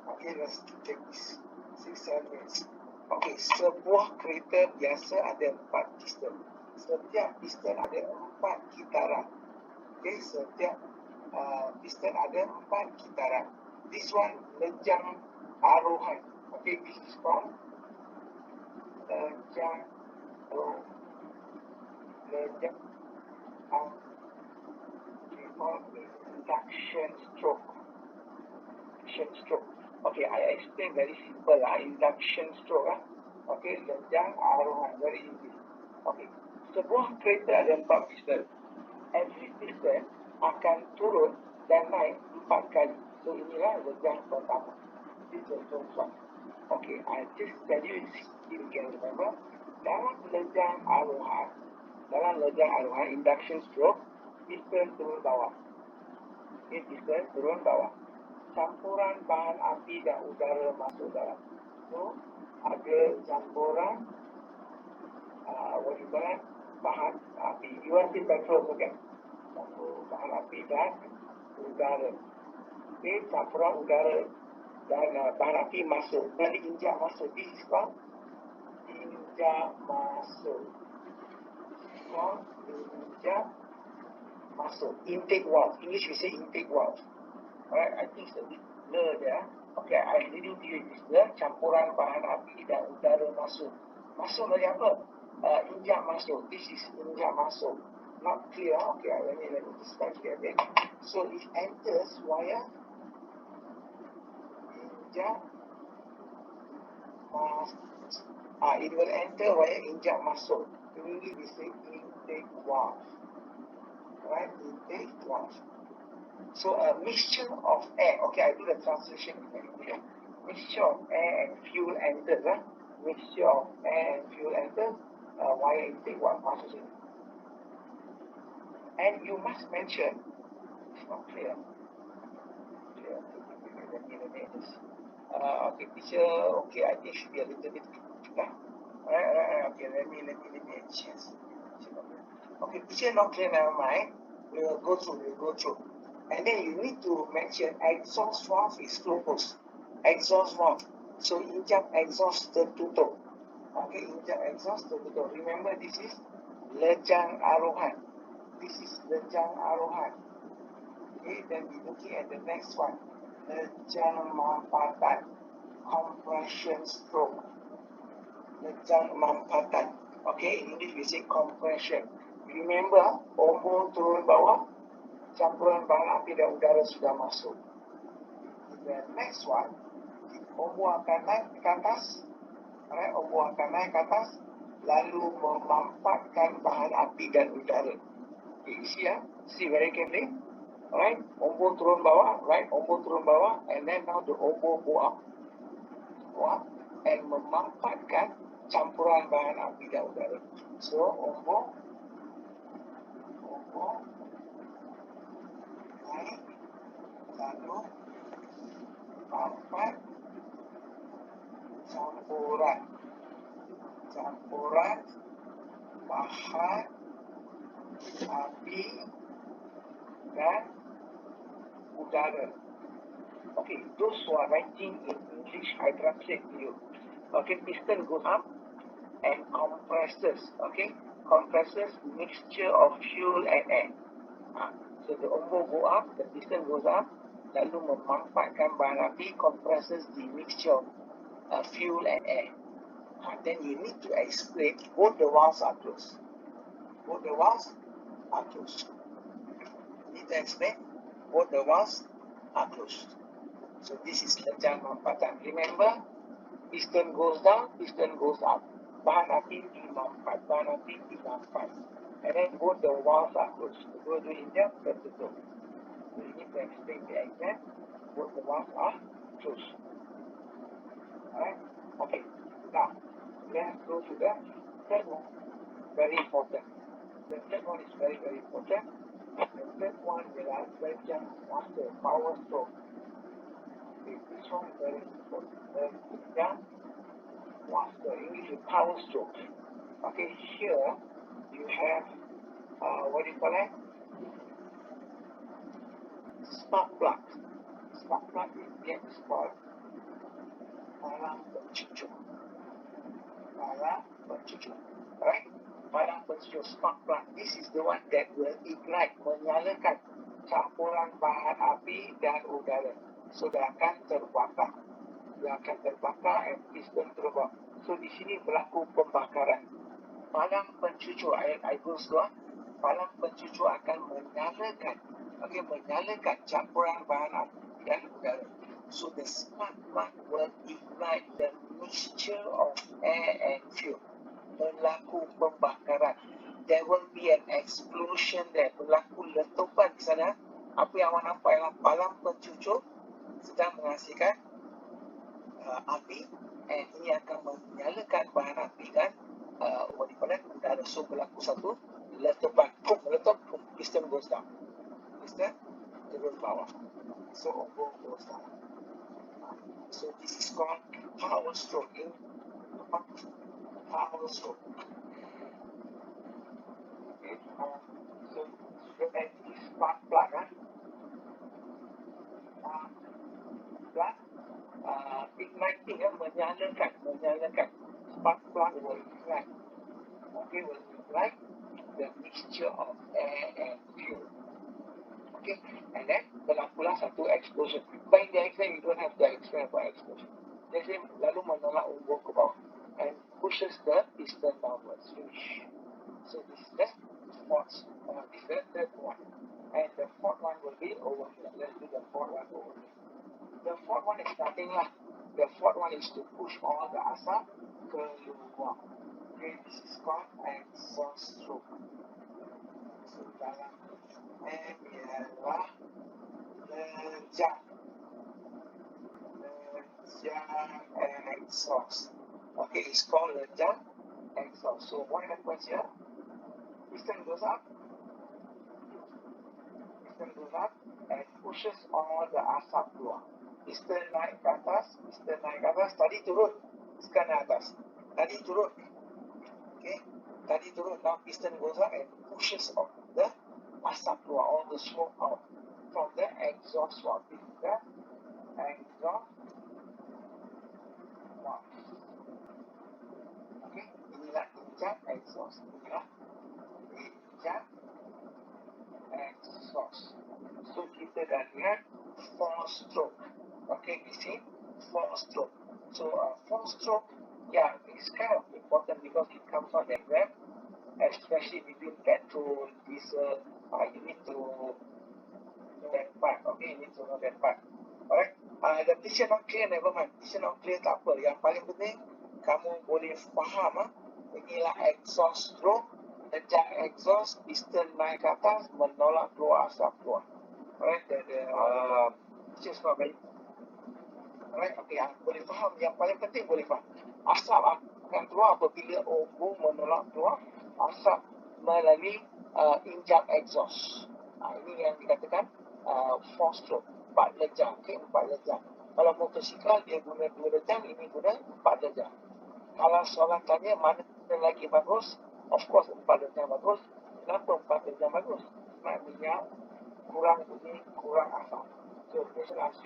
Okay, let's take this 6-7 minutes. Okay, sebuah kereta biasa ada 4 piston. Setiap piston ada 4 kitaran. Okay, setiap piston ada 4 kitaran. This one lejang arohan. Okay, this is called lejang arohan. Lejang induction stroke. Okay, I explain very simple induction stroke. Okay, lejang arohan, very easy. Okay, sebuah kereta ada 4 piston. Every piston akan turun dan naik 4 kali. So inilah lejang pertama. This is the first one. Okay, I just tell you if you can remember. Dalam lejang arohan, induction stroke, piston turun bawah. Okay, piston turun bawah. Campuran bahan api dan udara masuk dalam. So, ada campuran bahan api. You want to petrol, okay? Bahan api dan udara. Okay, campuran udara dan bahan api masuk. Dan diinjak masuk. This is called injak masuk. Injak masuk. Intake valve. English we say intake valve. Alright, I think it's a bit blur there. Okay, I'm reading to you this blur. Campuran bahan api dan udara masuk. Masuk dari apa? Injak masuk. This is injak masuk. Not clear. Okay, let me describe it again. So it enters via injak masuk. It will enter via injak masuk. In English we say intake valve. Right, intake valve. So a mixture of air. Okay, I do the translation in English. Mixture of air and fuel enters. Mixture of air and fuel enters via intake valve. Masuk sini. And you must mention, it's not clear. Let me just. Okay, teacher. Okay, I think should be a little bit. Alright. Okay, let me change. Okay, teacher, not clear. Never mind. We will go through. And then you need to mention exhaust valve is closed. Exhaust valve. So injak exhaust tertutup. Okay, injak exhaust tertutup. Remember, this is lejang arohan. This is lejang arohan. Okay, then we're looking at the next one. Lejang mampatan. Compression stroke. Lejang mampatan. Okay, in English we say compression. Remember, ombong turun bawah. campuran bahan api dan udara sudah masuk. The next one, ombak akan naik ke atas, alright, ombak akan naik ke atas, lalu memampatkan bahan api dan udara. Okay, you see, see very carefully. Alright, ombak turun bawah, right, ombak turun bawah, and then now the ombak go up, and memampatkan campuran bahan api dan udara. So, ombak naik, lalu mampat campuran bahan api dan udara. Okay, those who are writing in English, I translate to you. Okay, piston goes up and compresses. Okay, compresses mixture of fuel and air. So the ombak go up, the piston goes up, lalu memampatkan bahan api, compresses the mixture of fuel and air. Then you need to explain both the valves are closed. Both the valves are closed. You need to explain both the valves are closed. So this is lejang mampatan. Remember, piston goes down, piston goes up. Bahan api dimampat, bahan api dimampat. And then both the valves are closed. Dua-dua injak tertutup. So you need to explain the exam. Both the valves are closed. Alright? Okay. Now, let's go to the third one. Very important. The third one is very, very important. The third one is lejang master, power stroke. Okay, this one is very important. Lejang master, English is power stroke. Okay, here you have, what do you call it? Spark plug. Spark plug is next called palang pencucuk. Palang pencucuk. Alright? Palang pencucuk, spark plug. This is the one that will ignite, menyalakan campuran bahan api dan udara. So, dia akan terbakar. Dia akan terbakar and piston terbakar. So, di sini berlaku pembakaran. Palang pencucuk, I go slow. Palang pencucuk akan menyalakan, menyalakan campuran bahan api dan udara. So, the spark plug will ignite the mixture of air and fuel. Berlaku pembakaran. There will be an explosion there. Berlaku letupan di sana. Apa yang awak nampak ialah palang pencucuk sedang menghasilkan api, and ini akan menyalakan bahan api dan udara. So berlaku satu letupan, meletup, piston goes down, piston turun bawah, so ombak goes down. So this is called power stroke. Power stroke. Okay, so that is spark plug. Igniting, menyalakan. Spark plug will ignite. Okay, will ignite the mixture of air and fuel. Okay, and then berlakulah satu explosion. But in the exam, you don't have to explain about explosion. They say, lalu menolak ombak ke bawah and pushes the piston downwards. Finish. So this is the fourth, this is the third one. And the fourth one will be over here. Let's do the fourth one over here. The fourth one is nothing lah. The fourth one is to push all the asap keluar. Okay, this is called exhaust stroke. So dalam ialah lejang exhaust. Okay, it's called lejang exhaust. So what happens here? Piston goes up and pushes all the asap keluar. Piston naik ke atas, tadi turun, sekarang naik atas. Tadi turun. Okay, tadi turun, now piston goes up and pushes all the asap keluar, all the smoke out from the exhaust valve. This is the exhaust valve. Okay, inilah injak exhaust. So kita dah lihat 4 stroke. Okay, we see 4 stroke. So 4 stroke, yeah, it's kind of important because it comes on the exam, especially between petrol, diesel. You need to know that part. Okay, you need to know that part. Alright. The teacher not clear, never mind. Teacher not clear tak apa. Yang paling penting, kamu boleh faham inilah exhaust stroke, lejak exhaust, piston naik ke atas, menolak keluar asap keluar. Alright, teacher not very. Alright, okay, boleh faham. Yang paling penting boleh faham. Asap akan keluar apabila ombung menolak keluar asap melalui injak exhaust. Ini yang dikatakan force stroke, 4 lejang. Okay, 4 lejang. Kalau motosikal dia guna 2 lejang, ini guna 4 lejang. Kalau soalan tanya mana lagi bagus, of course 4 lejang bagus. Kenapa 4 lejang bagus? Maknanya kurang bunyi, kurang asap. So, person ask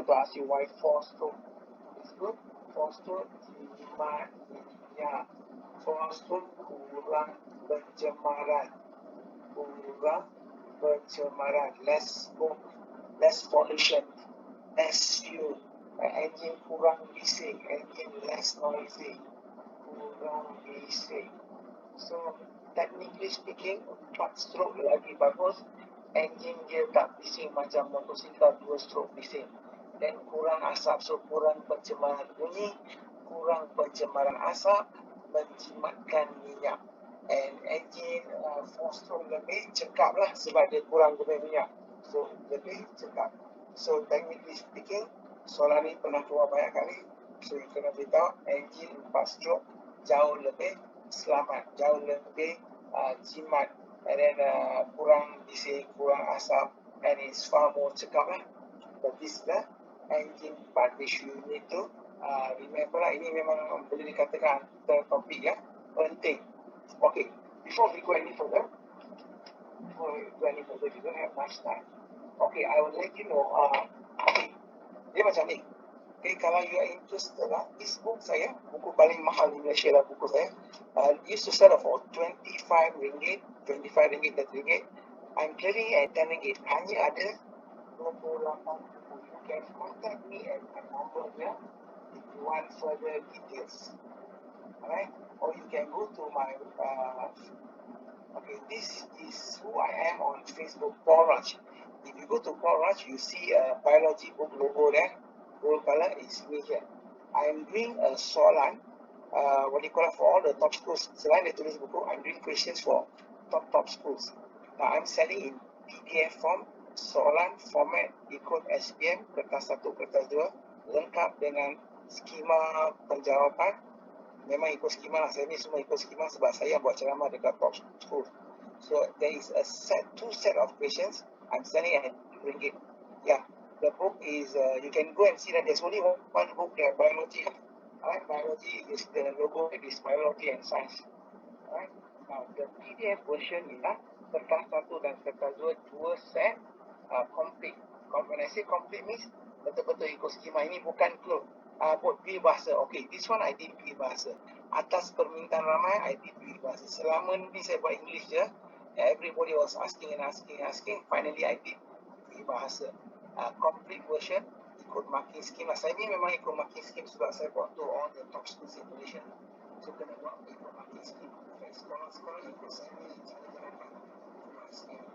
will ask you why force stroke is good. Force stroke jimat minyak. Force stroke kurang pencemaran. Less smoke, less pollution, less fuel. Engine kurang bising, engine less noisy, kurang bising. So technically speaking, 4 stroke lagi bagus. Engine dia tak bising macam motosikal 2 stroke bising. Dan kurang asap, so kurang pencemaran bunyi, kurang pencemaran asap, menjimatkan minyak. And engine 4 stroke lebih cekap lah sebab dia kurang guna minyak. So lebih cekap. So technically speaking, soalan ni pernah keluar banyak kali. So you kena beritahu engine 4 stroke jauh lebih selamat, jauh lebih jimat, and then kurang bising, kurang asap, and it's far more cekap lah. But this is the engine part which you need to remember lah. Ini memang boleh dikatakan topik yang penting. Okay, before we go any further, we don't have much time. Okay, I will let you know. Okay, dia macam ni. Okay, kalau you are interested lah, this book saya, buku paling mahal di Malaysia lah buku saya. Used to sell for 25 ringgit, 30 ringgit. I'm clearing at 10 ringgit. Hanya ada 28 buku. You can contact me at my number here if you want further details. Alright, or you can go to my okay, this is who I am on Facebook, Paul Raj. If you go to Paul Raj, you see a biology book logo there. Gold color is me here. I'm doing a soalan, what do you call it, for all the top schools. Selain dia tulis buku, I'm doing questions for top schools. Now I'm selling in PDF form, soalan format ikut SPM, kertas 1, kertas 2, lengkap dengan skema penjawapan. Memang ikut skema lah, saya ni semua ikut skema sebab saya buat ceramah dekat top school. So there is a two set of questions. I'm selling at ringgit. Yeah, the book is, you can go and see that there's only one book there, biology. Alright, biology is the logo, it is biology and science. Alright, now the PDF version ialah kertas 1 dan kertas 2, dua set complete. When I say complete means betul-betul ikut skema. Ini bukan clue. Buat peribahasa. Okay, this one I did peribahasa. Atas permintaan ramai, I did peribahasa. Selama ni saya buat English je. Everybody was asking. Finally, I did peribahasa. Complete version, ikut marking scheme. Saya ni memang ikut marking scheme sebab saya buat to all the top schools in Malaysia. So, kena buat ikut marking scheme. Okay, sekolah-sekolah ikut saya ni, cara-cara ikut scheme.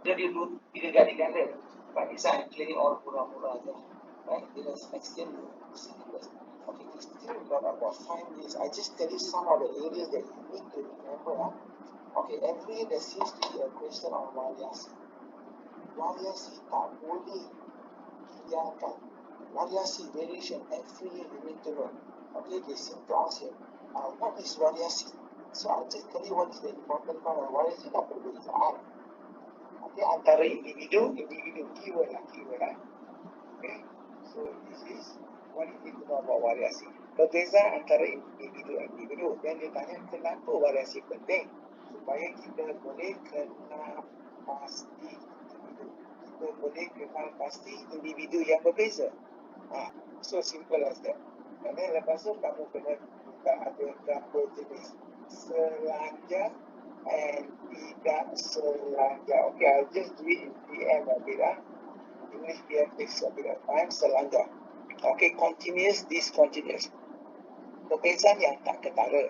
Jadi dulu 3 kali ganda. But this I'm clearing all murah-murah je. Right? Because next year okay, we still got about 5 days. I just tell you some of the areas that you need to remember. Okay, every year there seems to be a question on variasi. Variasi tak boleh dibiarkan. Variasi, variation, every year you need to know. Okay, they seem to ask here. what is variasi? So I'll just tell you what is the important part of variasi dan perbezaan. Okay, antara individu, keyword lah. Okay, so this is what you need to know about variasi. Perbezaan antara individu. Dan dia tanya kenapa variasi penting? Supaya kita boleh kenal pasti individu. Kita boleh kenal pasti individu yang berbeza. So simple as that. And then lepas tu kamu kena buka ada berapa jenis selanja and tidak selanja. Okay, I'll just do it in PM a bit. English PM takes a bit of time. Selanja. Okay, continuous, discontinuous. Perbezaan yang tak ketara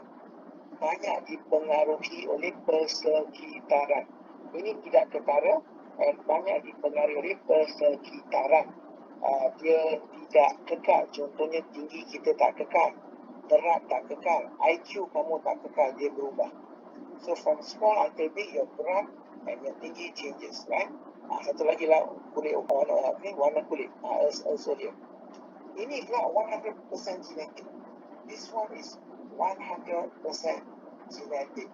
banyak dipengaruhi oleh persekitaran. Ini tidak ketara dan banyak dipengaruhi oleh persekitaran. Dia tidak kekal. Contohnya tinggi kita tak kekal, berat tak kekal, IQ kamu tak kekal, dia berubah. So from small until big, your berat and your tinggi changes, right? Satu lagi lah kulit warna kulit. Also here. Ini pula 100% genetic. This one is 100% genetic.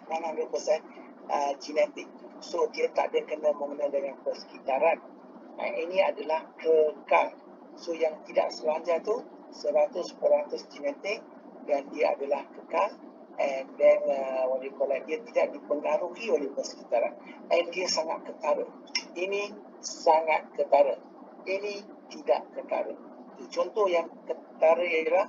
100% genetic. So dia tak ada kena-mengena dengan persekitaran. Ini adalah kekal. So yang tidak selanja tu 100% genetik dan dia adalah kekal. And then what do you call it? Dia tidak dipengaruhi oleh persekitaran. And dia sangat ketara. Ini sangat ketara. Ini tidak ketara. Contoh yang ketara ialah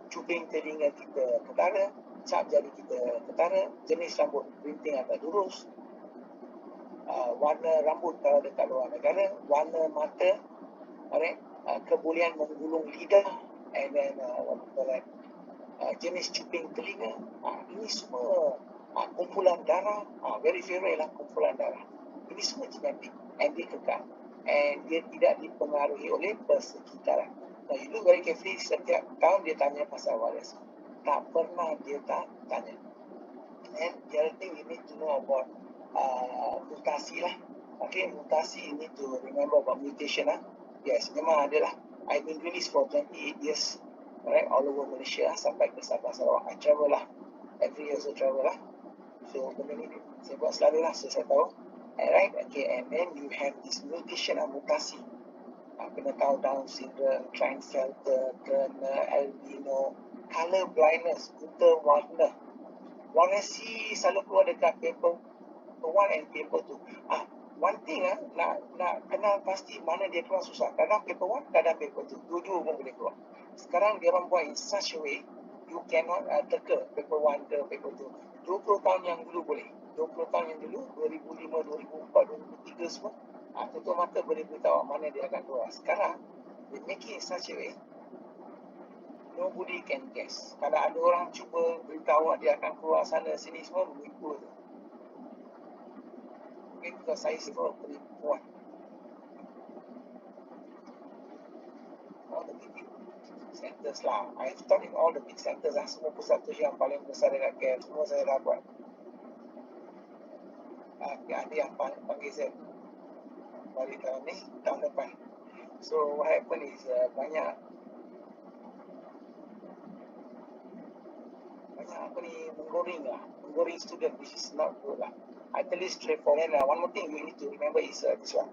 cuping telinga kita ketara, cap jari kita ketara, jenis rambut berinting atau lurus, warna rambut kalau dekat luar negara, warna mata, kebolehan menggulung lidah, and then jenis cuping telinga. Ini semua kumpulan darah, very favorite lah kumpulan darah. Ini semua genetik and dia kekal and dia tidak dipengaruhi oleh persekitaran. Now you look very carefully, setiap tahun dia tanya pasal variasi. Tak pernah dia tak tanya. And the other thing you need to know about mutasi lah. Okay, mutasi you need to remember about mutation lah. Yes, memang ada lah. I've been doing this for 28 years, right, all over Malaysia sampai ke Sabah Sarawak. I travel lah. Every year I travel lah. So benda ni saya buat selalu lah, so saya tahu. Alright, okay, and then you have this mutation mutasi. Kena tahu Down syndrome, Klinefelter, kena albino, color blindness, buta warna. Variasi selalu keluar dekat paper 1 and paper 2. One thing nak kenal pasti mana dia keluar susah. Kadang paper 1, kadang paper 2. Dua-dua pun boleh keluar. Sekarang dia orang buat in such a way you cannot teka paper 1 ke paper 2. 20 tahun yang dulu boleh. 20 tahun yang dulu, 2005, 2004, 2003 semua, tutup mata boleh beritahu mana dia akan keluar. Sekarang, they make it in such a way, nobody can guess. Kalau ada orang cuba beritahu dia akan keluar sana sini semua, menipu tu. Okay, because saya semua penipuan. All the big centers lah. I've taught in all the big centers lah. Semua pusat tu yang paling besar dekat KL, semua saya dah buat. Ada yang panggil saya balik tahun ni, tahun depan. So what happened is banyak menggoreng student, which is not good lah. I tell you straightforward. And one more thing you need to remember is this one.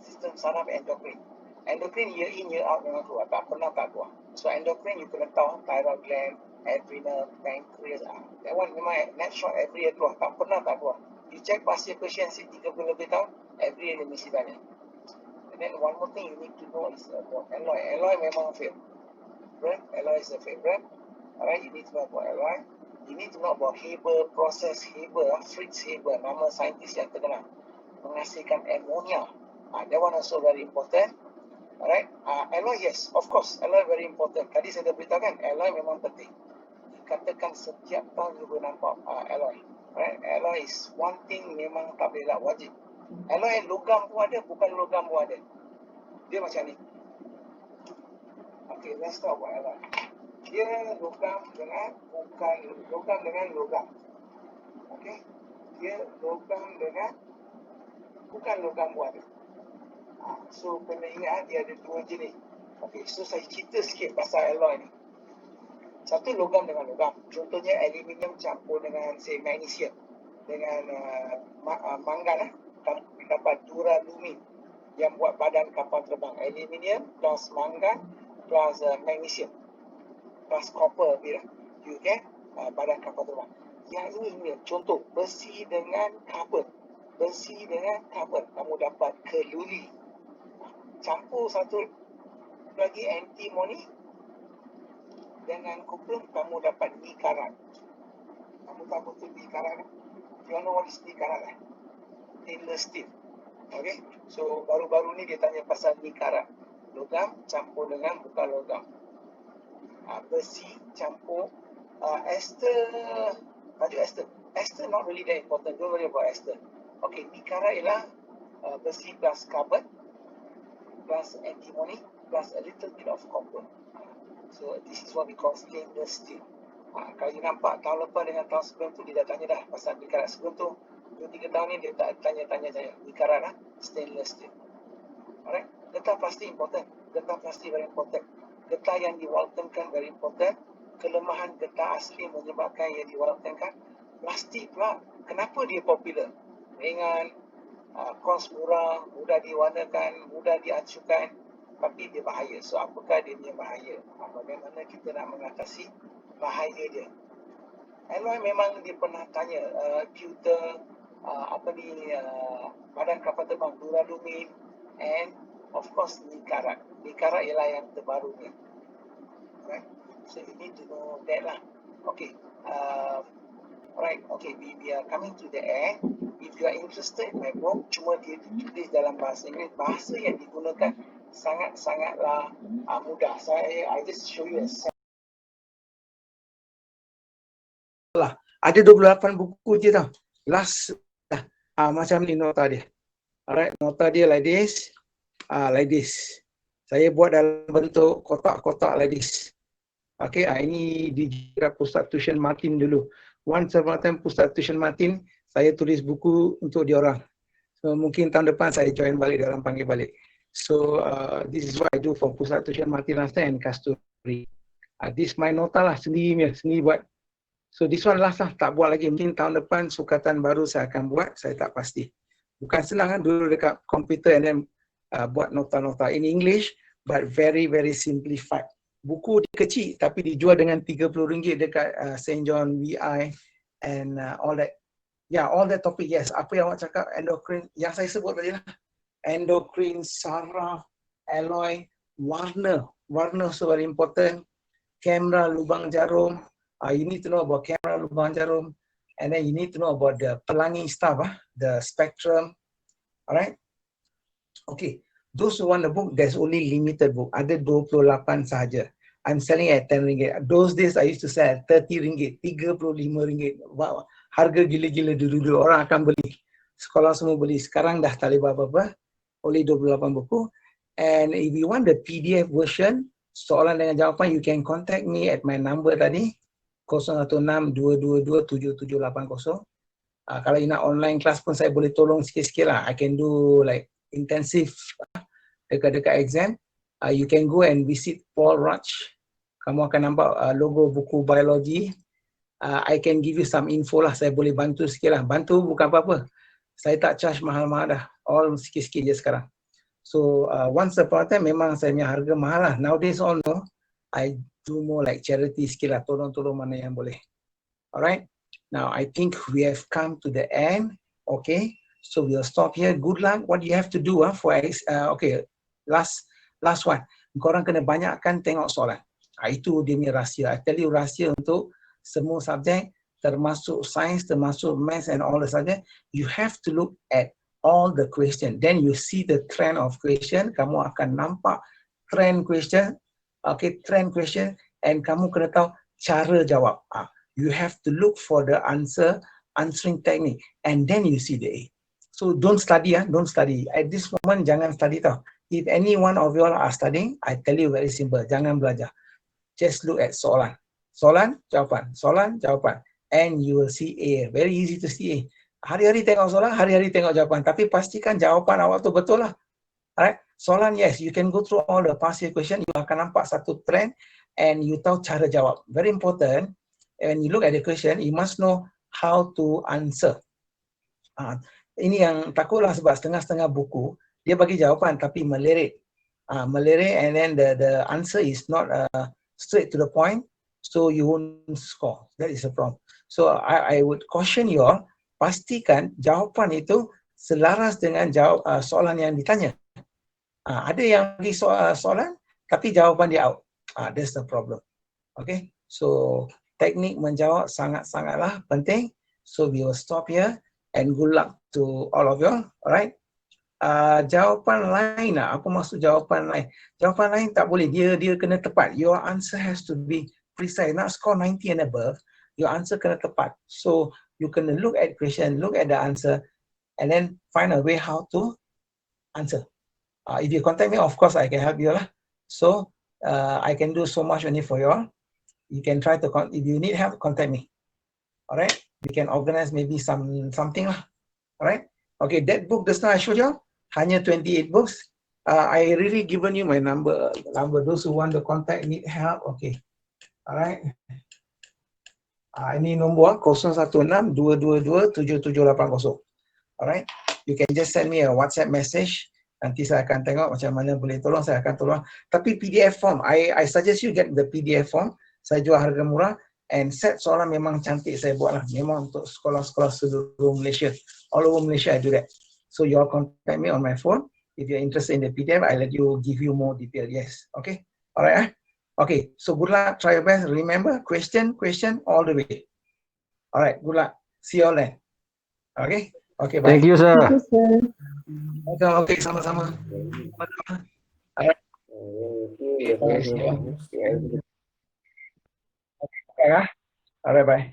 Sistem saraf endokrin. Endokrin year in year out memang keluar, tak pernah tak keluar. So endokrin you kena tahu thyroid gland, adrenal, pancreas. That one memang net shot every year keluar, tak pernah tak keluar. You check past year question 30 lebih tahun, every year dia mesti tanya. And then one more thing you need to know is about alloy. Alloy memang favorite. Alloy is a favorite. Alright, you need to know about alloy. You need to know about Haber process. Fritz Haber, nama saintis yang terkenal, menghasilkan ammonia. That one also very important. Alright, alloy, yes, of course, alloy very important. Tadi saya dah beritahukan, alloy memang penting. Dikatakan setiap tahun you boleh nampak alloy. Alright, alloy is one thing memang tak boleh lah, wajib. Alloy logam pun ada, bukan logam pun ada. Dia macam ni. Okay, let's talk about alloy. Dia logam dengan bukan logam dengan logam. Okay, dia logam dengan bukan logam pun ada. So kena ingat dia ada dua jenis. Okey, so saya cerita sikit pasal alloy ni. Satu logam dengan logam. Contohnya aluminium campur dengan say magnesium dengan mangan dapat duralumin yang buat badan kapal terbang. Aluminium plus mangan plus magnesium plus copper you get badan kapal terbang. Yang ini contoh besi dengan karbon. Besi dengan karbon kamu dapat keluli. Campur satu lagi antimoni dengan kuprum kamu dapat nikarat. Kamu tahu betul nikarat? You know what is nikarat? Stainless steel. Okay, so baru-baru ni dia tanya pasal nikarat. Logam campur dengan bukan logam. Besi campur ester. Baju ester. Ester not really that important. Don't worry about ester. Okay, nikarat ialah besi plus carbon plus antimony plus a little bit of copper. So this is what we call stainless steel. Kalau you nampak tahun lepas dengan tahun sebelum tu dia dah tanya dah pasal nikarat. Sebelum tu 2-3 tahun ni dia tak tanya saya nikarat stainless steel. Alright, getah plastik important. Getah plastik very important. Getah yang diwaltenkan very important. Kelemahan getah asli menyebabkan yang diwaltenkan. Plastik pula, kenapa dia popular? Ringan, kos murah, mudah diwarnakan, mudah diacukan, tapi dia bahaya. So apakah dia punya bahaya? Bagaimana kita nak mengatasi bahaya dia? Alloy memang dia pernah tanya pewter, badan kapal terbang duralumin, and of course nikarat. Nikarat ialah yang terbarunya. Right? So you need to know that lah. Okay. Alright, okay, we are coming to the end. If you are interested in my book, cuma dia ditulis dalam bahasa Inggeris. Bahasa yang digunakan sangat-sangatlah mudah. I just show you a sample. Ada 28 buku je tau. Last macam ni nota dia. Alright, nota dia like this. Like this. Saya buat dalam bentuk kotak-kotak like this. Okay, ini di Pusat Tuition Martin dulu. Once upon a time Pusat Tuition Martin, saya tulis buku untuk diorang. So mungkin tahun depan saya join balik, diorang panggil balik. So this is what I do for Pusat Tuition Martin Lasta and Kasturi. This my nota lah, sendiri buat. So this one last lah, tak buat lagi. Mungkin tahun depan sukatan baru saya akan buat, saya tak pasti. Bukan senang kan, dulu dekat komputer and then buat nota-nota in English, but very very simplified. Buku dia kecil tapi dijual dengan RM30 dekat St. John VI and all that. Yeah, all that topic, yes. Apa yang awak cakap, endocrine, yang saya sebut tadi lah. Endocrine, saraf, alloy, warna. Warna so very important. Kamera, lubang jarum. You need to know about camera, lubang jarum. And then you need to know about the pelangi stuff, the spectrum. Alright? Okay. Those who want the book, there's only limited book. Ada 28 sahaja. I'm selling at RM10. Those days I used to sell at RM30, RM35. Wow. Harga gila-gila dulu-dulu. Orang akan beli. Sekolah semua beli. Sekarang dah tak boleh apa-apa. Only 28 buku. And if you want the PDF version, soalan dengan jawapan, you can contact me at my number tadi. 016-222-7780. Kalau you nak online class pun saya boleh tolong sikit-sikit lah. I can do like intensive dekat-dekat exam. You can go and visit Paul Raj. Kamu akan nampak logo buku biologi. I can give you some info lah. Saya boleh bantu sikit lah. Bantu bukan apa-apa. Saya tak charge mahal-mahal dah. All sikit-sikit je sekarang. So once upon a time memang saya punya harga mahal lah. Nowadays all no. I do more like charity sikit lah. Tolong-tolong mana yang boleh. Alright. Now I think we have come to the end. Okay. So we'll stop here. Good luck. What you have to do okay, last one. Korang kena banyakkan tengok soalan. Itu dia punya rahsia. I tell you rahsia untuk semua subjek, termasuk sains, termasuk maths and all the subject. You have to look at all the question. Then you see the trend of question. Kamu akan nampak trend question. Okay, trend question. And kamu kena tahu cara jawab. You have to look for the answering technique. And then you see the A. So don't study, don't study. At this moment, jangan study tau. If any one of you all are studying, I tell you very simple, jangan belajar. Just look at soalan. Soalan, jawapan. Soalan, jawapan. And you will see A. Very easy to see A. Hari-hari tengok soalan, hari-hari tengok jawapan. Tapi pastikan jawapan awak tu betul lah. Alright. Soalan, yes, you can go through all the past year question. You akan nampak satu trend and you tahu cara jawab. Very important. When you look at the question, you must know how to answer. Ini yang takutlah sebab setengah-setengah buku dia bagi jawapan tapi melirik. Melirik and then the answer is not straight to the point, so you won't score. That is the problem. So I would caution you all, pastikan jawapan itu selaras dengan soalan yang ditanya. Ada yang bagi soalan tapi jawapan dia out. That's the problem. Okay, so teknik menjawab sangat-sangatlah penting. So we will stop here and good luck to all of you. Alright. Jawapan lain, apa maksud jawapan lain? Jawapan lain tak boleh, dia kena tepat. Your answer has to be precise. Nak score 90 and above, your answer kena tepat. So you kena look at question, look at the answer, and then find a way how to answer. If you contact me, of course I can help you lah. So I can do so much only for you all. You can try to if you need help, contact me. Alright, we can organize maybe something lah. Alright, okay, that book just now I showed you, hanya 28 books. I really given you my number. Those who want to contact, need help, okay. Alright. Ini nombor 016-222-7780. Alright, you can just send me a WhatsApp message. Nanti saya akan tengok macam mana boleh tolong, saya akan tolong. Tapi PDF form, I suggest you get the PDF form. Saya jual harga murah, and set soalan memang cantik saya buat lah. Memang untuk sekolah-sekolah seluruh Malaysia. All over Malaysia I do that. So you all contact me on my phone. If you're interested in the PDF, I'll let you give you more detail. Yes, okay. Alright. Okay, so good luck, try your best. Remember, question all the way. Alright, good luck. See you all then. Okay, okay, bye. Thank you, sir. Thank you, sir. Okay, sama-sama. Alright. Okay, alright, bye.